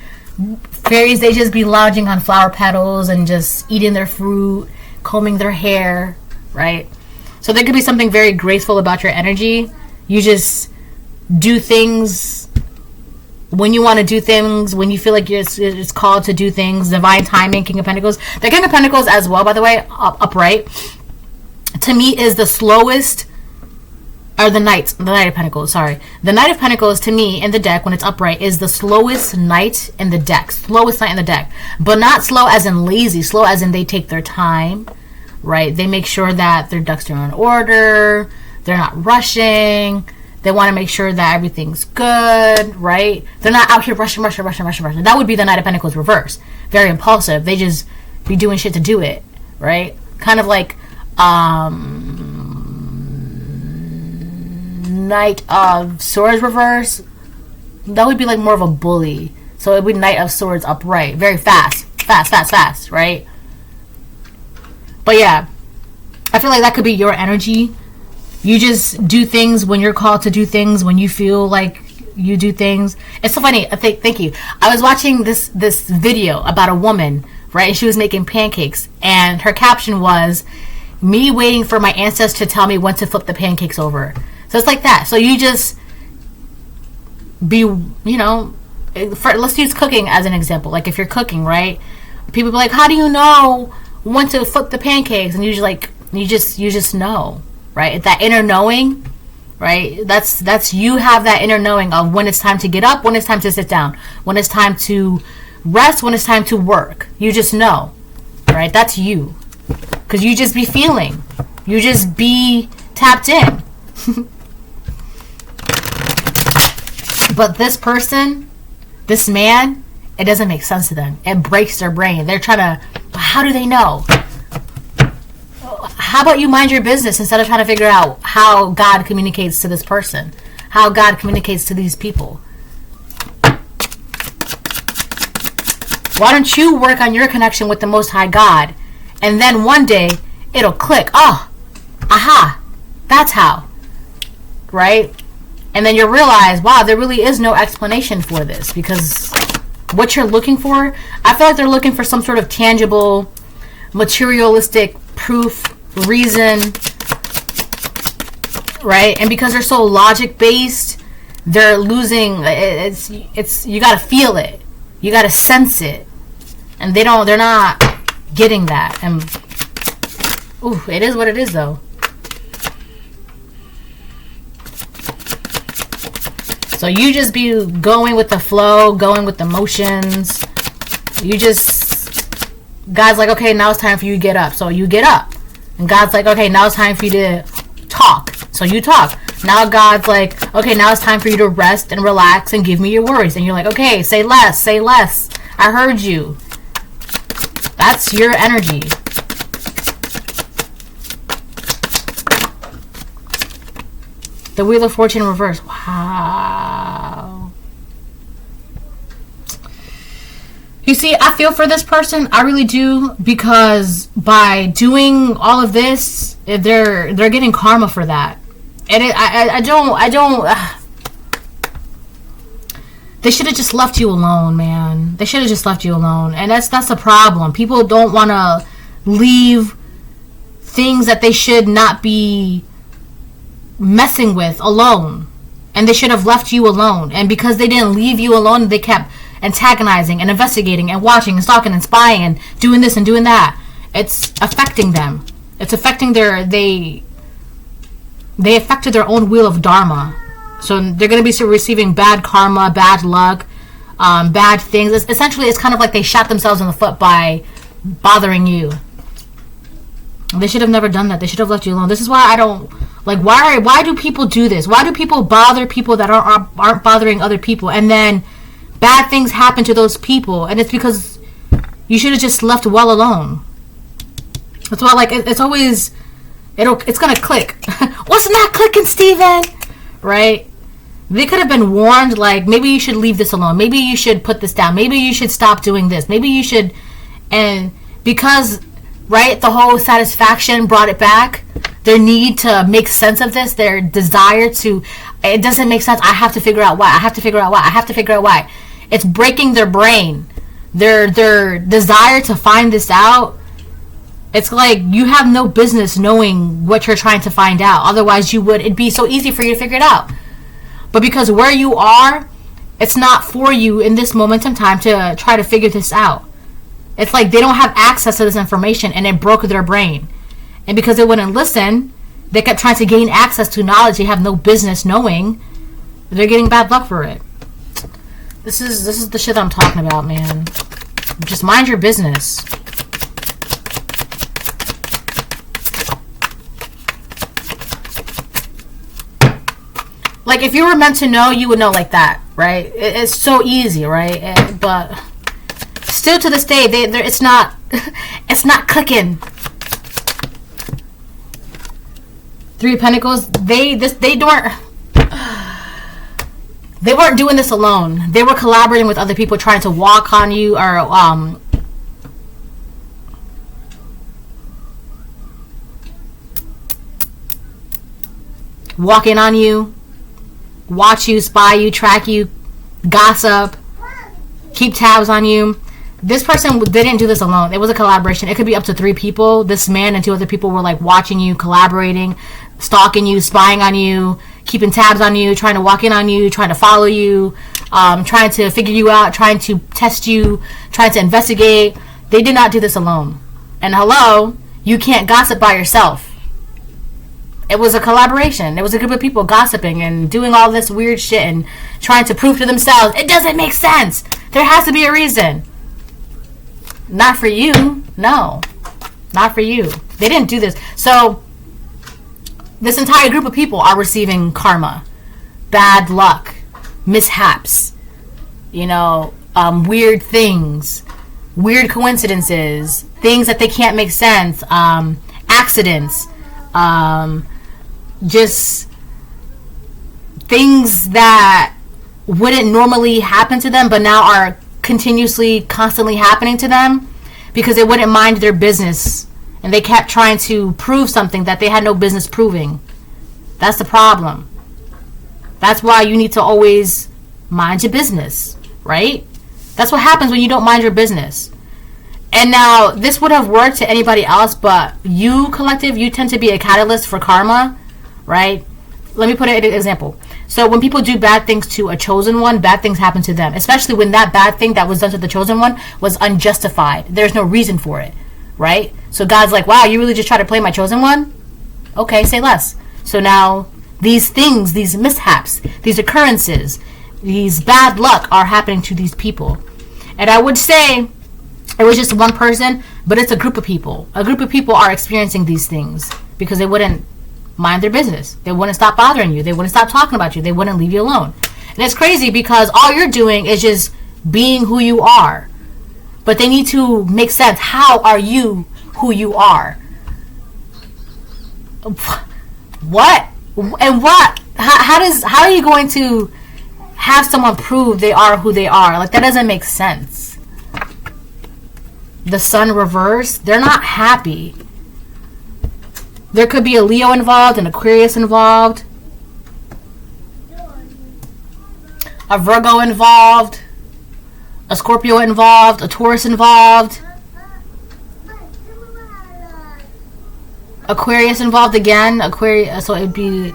Fairies, they just be lounging on flower petals and just eating their fruit, combing their hair, right? So there could be something very graceful about your energy. You just do things when you want to do things, when you feel like it's called to do things. Divine timing, King of Pentacles. The King of Pentacles as well, by the way, upright, to me is the slowest or the Knight of Pentacles, sorry. The Knight of Pentacles, to me, in the deck, when it's upright, is the slowest knight in the deck. Slowest knight in the deck. But not slow as in lazy. Slow as in they take their time, right? They make sure that their ducks are in order. They're not rushing. They want to make sure that everything's good, right? They're not out here rushing. That would be the Knight of Pentacles reverse. Very impulsive. They just be doing shit to do it, right? Kind of like Knight of Swords reverse. That would be like more of a bully. So it would be Knight of Swords upright. Very fast, right? But yeah, I feel like that could be your energy. You just do things when you're called to do things, when you feel like you do things. It's so funny. Thank you. I was watching this video about a woman, right? And she was making pancakes, and her caption was, "Me waiting for my ancestors to tell me when to flip the pancakes over." So it's like that. So you just be, let's use cooking as an example. Like if you're cooking, right? People be like, "How do you know when to flip the pancakes?" And you just know, right? That inner knowing, right? That's you have that inner knowing of when it's time to get up, when it's time to sit down, when it's time to rest, when it's time to work. You just know, right? That's you. Because you just be feeling. You just be tapped in. But this person, this man, it doesn't make sense to them. It breaks their brain. They're trying to, how do they know? How about you mind your business instead of trying to figure out how God communicates to this person? How God communicates to these people? Why don't you work on your connection with the Most High God? And then one day, it'll click. Oh, aha, that's how. Right? And then you'll realize, wow, there really is no explanation for this. Because what you're looking for, I feel like they're looking for some sort of tangible, materialistic proof, reason. Right? And because they're so logic-based, they're losing, it's you gotta feel it. You gotta sense it. And they're not getting that. And ooh, it is what it is though. So you just be going with the flow, going with the motions. God's like, okay, now it's time for you to get up. So you get up. And God's like, okay, now it's time for you to talk. So you talk. Now God's like, okay, now it's time for you to rest and relax and give me your worries. And you're like, okay, say less. I heard you. That's your energy. The Wheel of Fortune in reverse. Wow. You see, I feel for this person. I really do. Because by doing all of this, they're getting karma for that. And I don't. They should have just left you alone, man. They should have just left you alone. And that's the problem. People don't want to leave things that they should not be messing with alone. And they should have left you alone. And because they didn't leave you alone, they kept antagonizing and investigating and watching and stalking and spying and doing this and doing that. It's affecting them. It's affecting they affected their own wheel of dharma. So they're going to be receiving bad karma, bad luck, bad things. Essentially, it's kind of like they shot themselves in the foot by bothering you. They should have never done that. They should have left you alone. This is why I don't like. Why do people do this? Why do people bother people that aren't bothering other people? And then bad things happen to those people, and it's because you should have just left well alone. That's why, like, it's always it's gonna click. Wasn't that clicking, Steven? Right? They could have been warned, like, maybe you should leave this alone. Maybe you should put this down. Maybe you should stop doing this. Maybe you should, and because, right, the whole satisfaction brought it back, their need to make sense of this, their desire to, it doesn't make sense. I have to figure out why. I have to figure out why. I have to figure out why. It's breaking their brain. Their desire to find this out, it's like you have no business knowing what you're trying to find out. Otherwise, it'd be so easy for you to figure it out. But because where you are, it's not for you in this moment in time to try to figure this out. It's like they don't have access to this information, and it broke their brain. And because they wouldn't listen, They kept trying to gain access to knowledge they have no business knowing. They're getting bad luck for it. This is the shit I'm talking about, man. Just mind your business. Like, if you were meant to know, you would know like that, right? It's so easy, right? But still to this day, it's not it's not clicking. Three of Pentacles, they weren't doing this alone. They were collaborating with other people, trying to walk on you, or walk in on you, watch you, spy you, track you, gossip, keep tabs on you. This person didn't do this alone. It was a collaboration. It could be up to 3 people. This man and 2 other people were like watching you, collaborating, stalking you, spying on you, keeping tabs on you, trying to walk in on you, trying to follow you, trying to figure you out, trying to test you, trying to investigate. They did not do this alone. And hello, you can't gossip by yourself. It was a collaboration. It was a group of people gossiping and doing all this weird shit and trying to prove to themselves, it doesn't make sense. There has to be a reason. Not for you. No. Not for you. They didn't do this. So, this entire group of people are receiving karma. Bad luck. Mishaps. Weird things. Weird coincidences. Things that they can't make sense. Accidents. Just things that wouldn't normally happen to them, but now are continuously, constantly happening to them because they wouldn't mind their business and they kept trying to prove something that they had no business proving. That's the problem. That's why you need to always mind your business, right? That's what happens when you don't mind your business. And now, this would have worked to anybody else, but you, collective, you tend to be a catalyst for karma, right? Let me put an example. So when people do bad things to a chosen one, bad things happen to them. Especially when that bad thing that was done to the chosen one was unjustified. There's no reason for it, right? So God's like, wow, you really just try to play my chosen one? Okay, say less. So now, these things, these mishaps, these occurrences, these bad luck are happening to these people. And I would say it was just one person, but it's a group of people. A group of people are experiencing these things because they wouldn't mind their business. They wouldn't stop bothering you. They wouldn't stop talking about you. They wouldn't leave you alone. And it's crazy because all you're doing is just being who you are. But they need to make sense. How are you who you are? What? And what? How are you going to have someone prove they are who they are? Like, that doesn't make sense. The sun reversed. They're not happy. There could be a Leo involved, an Aquarius involved, a Virgo involved, a Scorpio involved, a Taurus involved, Aquarius involved again. Aquarius, so it'd be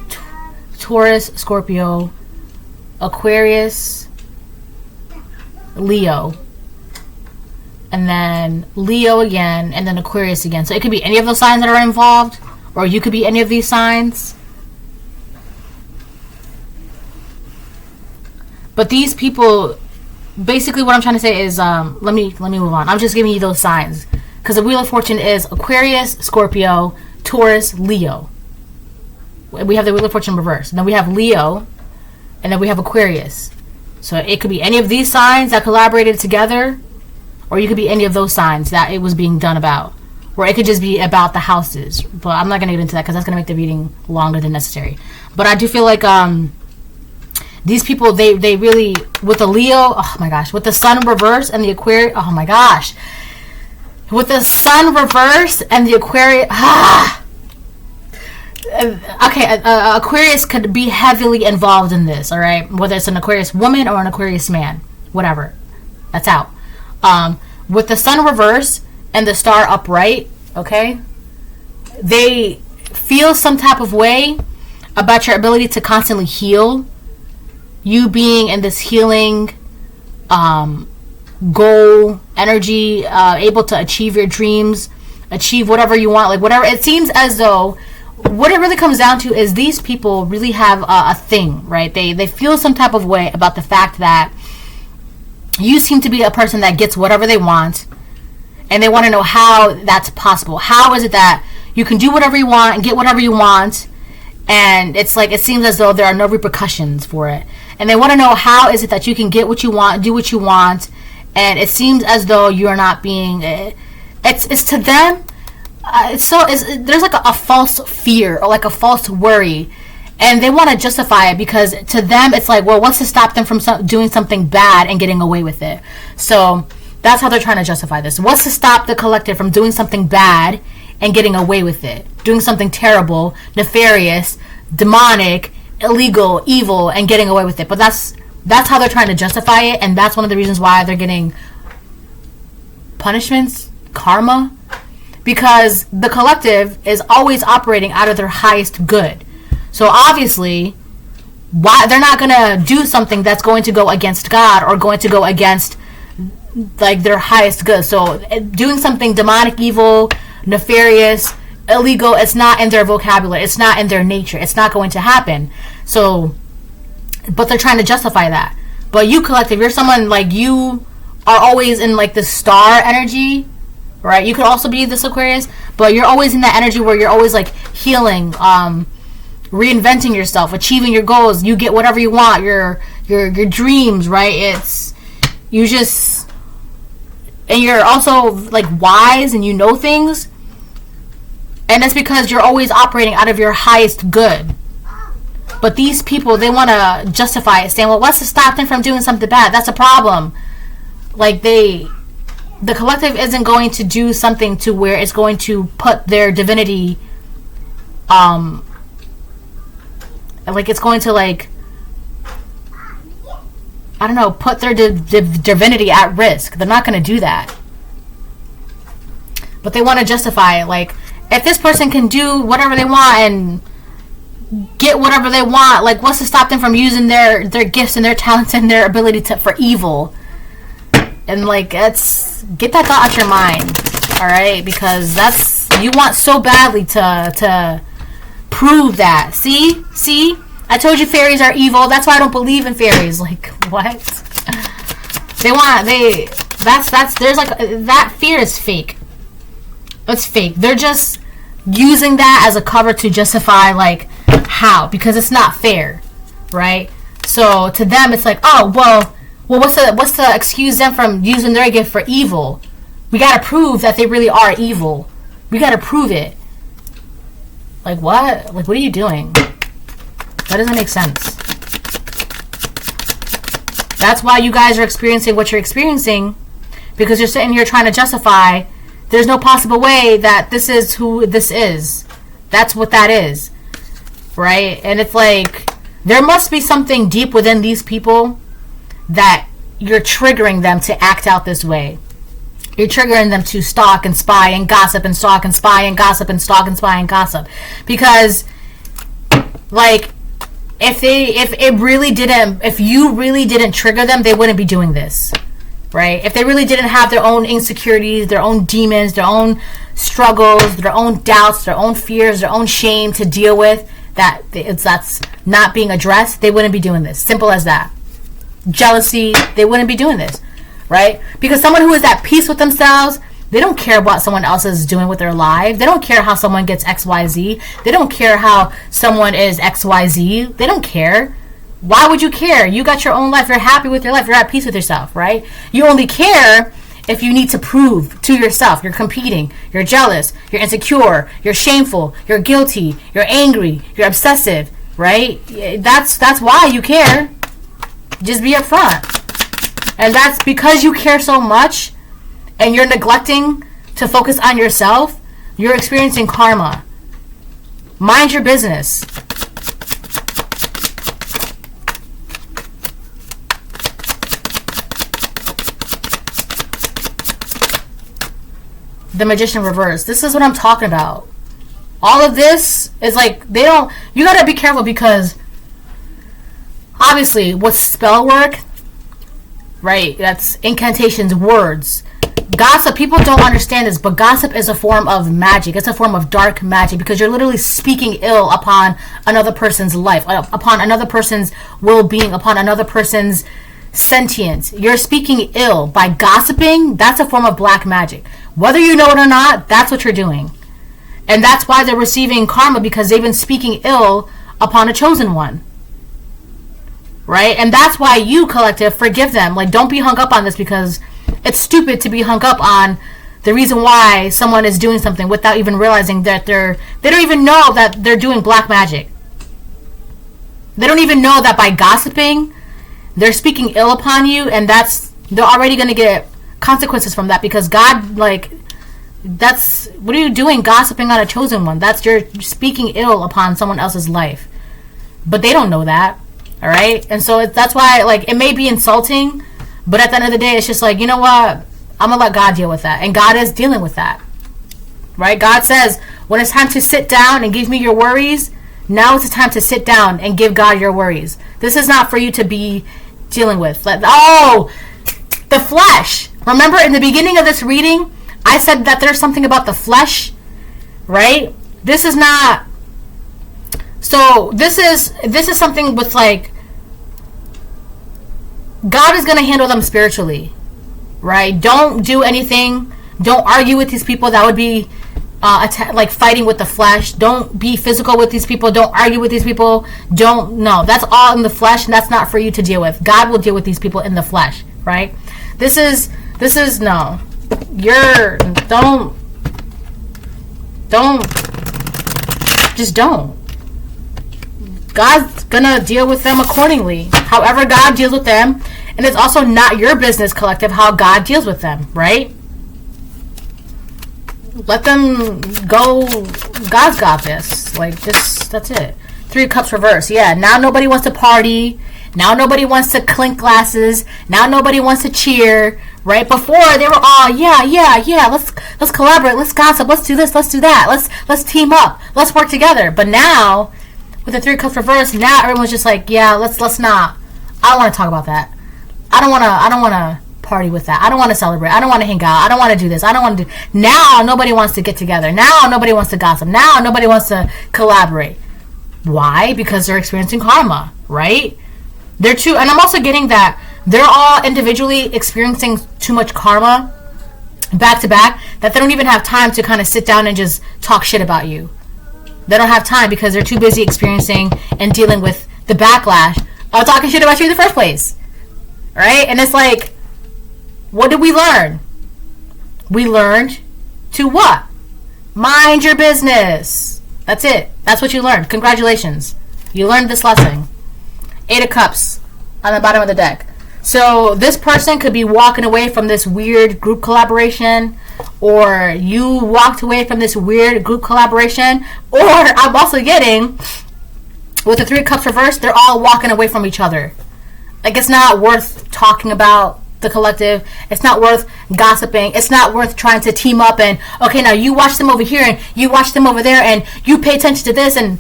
Taurus, Scorpio, Aquarius, Leo, and then Leo again, and then Aquarius again. So it could be any of those signs that are involved. Or you could be any of these signs. But these people, basically what I'm trying to say is, let me move on. I'm just giving you those signs. Because the Wheel of Fortune is Aquarius, Scorpio, Taurus, Leo. We have the Wheel of Fortune reversed. And then we have Leo, and then we have Aquarius. So it could be any of these signs that collaborated together, or you could be any of those signs that it was being done about. Or it could just be about the houses. But I'm not going to get into that because that's going to make the reading longer than necessary. But I do feel like these people, they really, with the Leo, oh my gosh, with the sun reverse and the Aquarius, oh my gosh. With the sun reverse and the Aquarius, okay, Aquarius could be heavily involved in this, all right? Whether it's an Aquarius woman or an Aquarius man, whatever. That's out. With the sun reverse and the star upright, okay, they feel some type of way about your ability to constantly heal. You being in this healing goal, energy, able to achieve your dreams, achieve whatever you want, like whatever. It seems as though what it really comes down to is these people really have a thing, right? They feel some type of way about the fact that you seem to be a person that gets whatever they want, and they want to know how that's possible. How is it that you can do whatever you want and get whatever you want, and it's like it seems as though there are no repercussions for it? And they want to know how is it that you can get what you want, do what you want, and it seems as though you are not being. It's to them. There's like a false fear or like a false worry, and they want to justify it because to them it's like, well, what's to stop them from doing something bad and getting away with it? So that's how they're trying to justify this. What's to stop the collective from doing something bad and getting away with it? Doing something terrible, nefarious, demonic, illegal, evil, and getting away with it. But that's how they're trying to justify it, and that's one of the reasons why they're getting punishments, karma, because the collective is always operating out of their highest good. So obviously, why they're not gonna do something that's going to go against God or going to go against like their highest good. So doing something demonic, evil, nefarious, illegal, it's not in their vocabulary. It's not in their nature. It's not going to happen. So, but they're trying to justify that. But you collective, you're someone like you are always in like the star energy, right? You could also be this Aquarius, but you're always in that energy where you're always like healing, reinventing yourself, achieving your goals. You get whatever you want, your dreams, right? It's you just, and you're also like wise and you know things, and that's because you're always operating out of your highest good. But these people, they want to justify it, saying, well, what's to stop them from doing something bad? That's a problem. Like the collective isn't going to do something to where it's going to put their divinity, like it's going to like, I don't know, put their divinity at risk. They're not going to do that. But they want to justify it. Like, if this person can do whatever they want and get whatever they want, like what's to stop them from using their gifts and their talents and their ability for evil? And like, get that thought out your mind, all right? Because that's, you want so badly to prove that. See, I told you fairies are evil. That's why I don't believe in fairies. Like, what? There's like, that fear is fake. It's fake. They're just using that as a cover to justify like how, because it's not fair, right? So to them it's like, oh well what's to excuse them from using their gift for evil? We gotta prove that they really are evil. We gotta prove it. Like what? Like what are you doing? That doesn't make sense. That's why you guys are experiencing what you're experiencing, because you're sitting here trying to justify there's no possible way that this is who this is. That's what that is. Right? And it's like, there must be something deep within these people that you're triggering them to act out this way. You're triggering them to stalk and spy and gossip and stalk and spy and gossip and stalk and spy and gossip. Because, like, if you really didn't trigger them, they wouldn't be doing this. Right? If they really didn't have their own insecurities, their own demons, their own struggles, their own doubts, their own fears, their own shame to deal with, that's not being addressed, they wouldn't be doing this. Simple as that. Jealousy, they wouldn't be doing this. Right? Because someone who is at peace with themselves, they don't care what someone else is doing with their life. They don't care how someone gets XYZ. They don't care how someone is XYZ. They don't care. Why would you care? You got your own life. You're happy with your life. You're at peace with yourself, right? You only care if you need to prove to yourself. You're competing. You're jealous. You're insecure. You're shameful. You're guilty. You're angry. You're obsessive, right? That's why you care. Just be upfront. And that's because you care so much and you're neglecting to focus on yourself, you're experiencing karma. Mind your business. The Magician reverse. This is what I'm talking about. All of this is like, you gotta be careful, because obviously what's spell work, right? That's incantations, words. Gossip, people don't understand this, but gossip is a form of magic. It's a form of dark magic because you're literally speaking ill upon another person's life, upon another person's well-being, upon another person's sentience. You're speaking ill by gossiping. That's a form of black magic. Whether you know it or not, that's what you're doing. And that's why they're receiving karma, because they've been speaking ill upon a chosen one. Right? And that's why you, collective, forgive them. Like, don't be hung up on this, because it's stupid to be hung up on the reason why someone is doing something without even realizing that they don't even know that they're doing black magic. They don't even know that by gossiping, they're speaking ill upon you, and they're already going to get consequences from that, because God, like, what are you doing gossiping on a chosen one? You're speaking ill upon someone else's life. But they don't know that, all right? And so that's why, like, it may be insulting, but at the end of the day, it's just like, you know what? I'm going to let God deal with that. And God is dealing with that. Right? God says, when it's time to sit down and give me your worries, now is the time to sit down and give God your worries. This is not for you to be dealing with. The flesh. Remember in the beginning of this reading, I said that there's something about the flesh, right? This is not. So this is something with, like, God is going to handle them spiritually, right? Don't do anything. Don't argue with these people. That would be like fighting with the flesh. Don't be physical with these people. Don't argue with these people. No, that's all in the flesh, and that's not for you to deal with. God will deal with these people in the flesh, right? This is no. Just don't. God's gonna deal with them accordingly. However God deals with them. And it's also not your business, collective, how God deals with them, right? Let them go. God's got this. Like, that's it. 3 cups reverse. Yeah, now nobody wants to party. Now nobody wants to clink glasses. Now nobody wants to cheer. Right? Before they were all, yeah. Let's collaborate. Let's gossip. Let's do this. Let's do that. Let's team up. Let's work together. But now, with the 3 cups reverse, now everyone's just like, yeah, let's not. I don't want to talk about that. I don't want to party with that. I don't want to celebrate. I don't want to hang out. I don't want to do this. I don't want to do. Now nobody wants to get together. Now nobody wants to gossip. Now nobody wants to collaborate. Why? Because they're experiencing karma, right? And I'm also getting that they're all individually experiencing too much karma back to back, that they don't even have time to kind of sit down and just talk shit about you. They don't have time because they're too busy experiencing and dealing with the backlash of talking shit about you in the first place. Right? And it's like, what did we learn? We learned to what? Mind your business. That's it. That's what you learned. Congratulations. You learned this lesson. 8 of Cups on the bottom of the deck. So this person could be walking away from this weird group collaboration, or you walked away from this weird group collaboration, or I'm also getting, with the 3 of Cups reversed, they're all walking away from each other. Like, it's not worth talking about the collective. It's not worth gossiping. It's not worth trying to team up and, okay, now you watch them over here and you watch them over there and you pay attention to this, and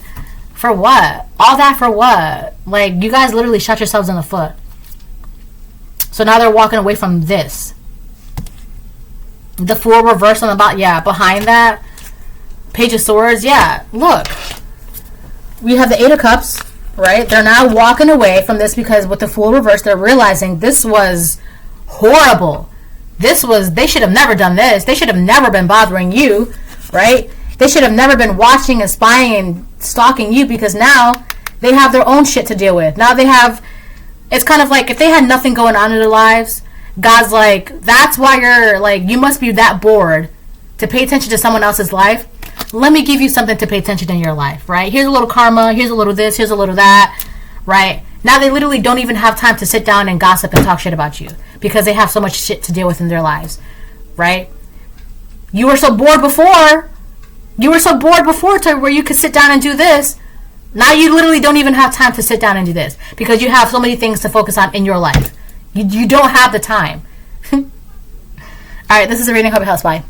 for what? All that for what? Like, you guys literally shot yourselves in the foot. So now they're walking away from this. The Fool reverse on the bottom. Yeah, behind that. Page of Swords. Yeah, look. We have the 8 of Cups. Right? They're now walking away from this because with the Fool reverse, they're realizing this was horrible. They should have never done this. They should have never been bothering you. Right? They should have never been watching and spying and stalking you, because now they have their own shit to deal with. Now it's kind of like if they had nothing going on in their lives, God's like, that's why you're like, you must be that bored to pay attention to someone else's life. Let me give you something to pay attention in your life, right? Here's a little karma, here's a little this, here's a little that, right? Now they literally don't even have time to sit down and gossip and talk shit about you because they have so much shit to deal with in their lives, right? You were so bored before. To where you could sit down and do this. Now you literally don't even have time to sit down and do this because you have so many things to focus on in your life. You don't have the time. All right, this is a reading. Hope it helps. Bye.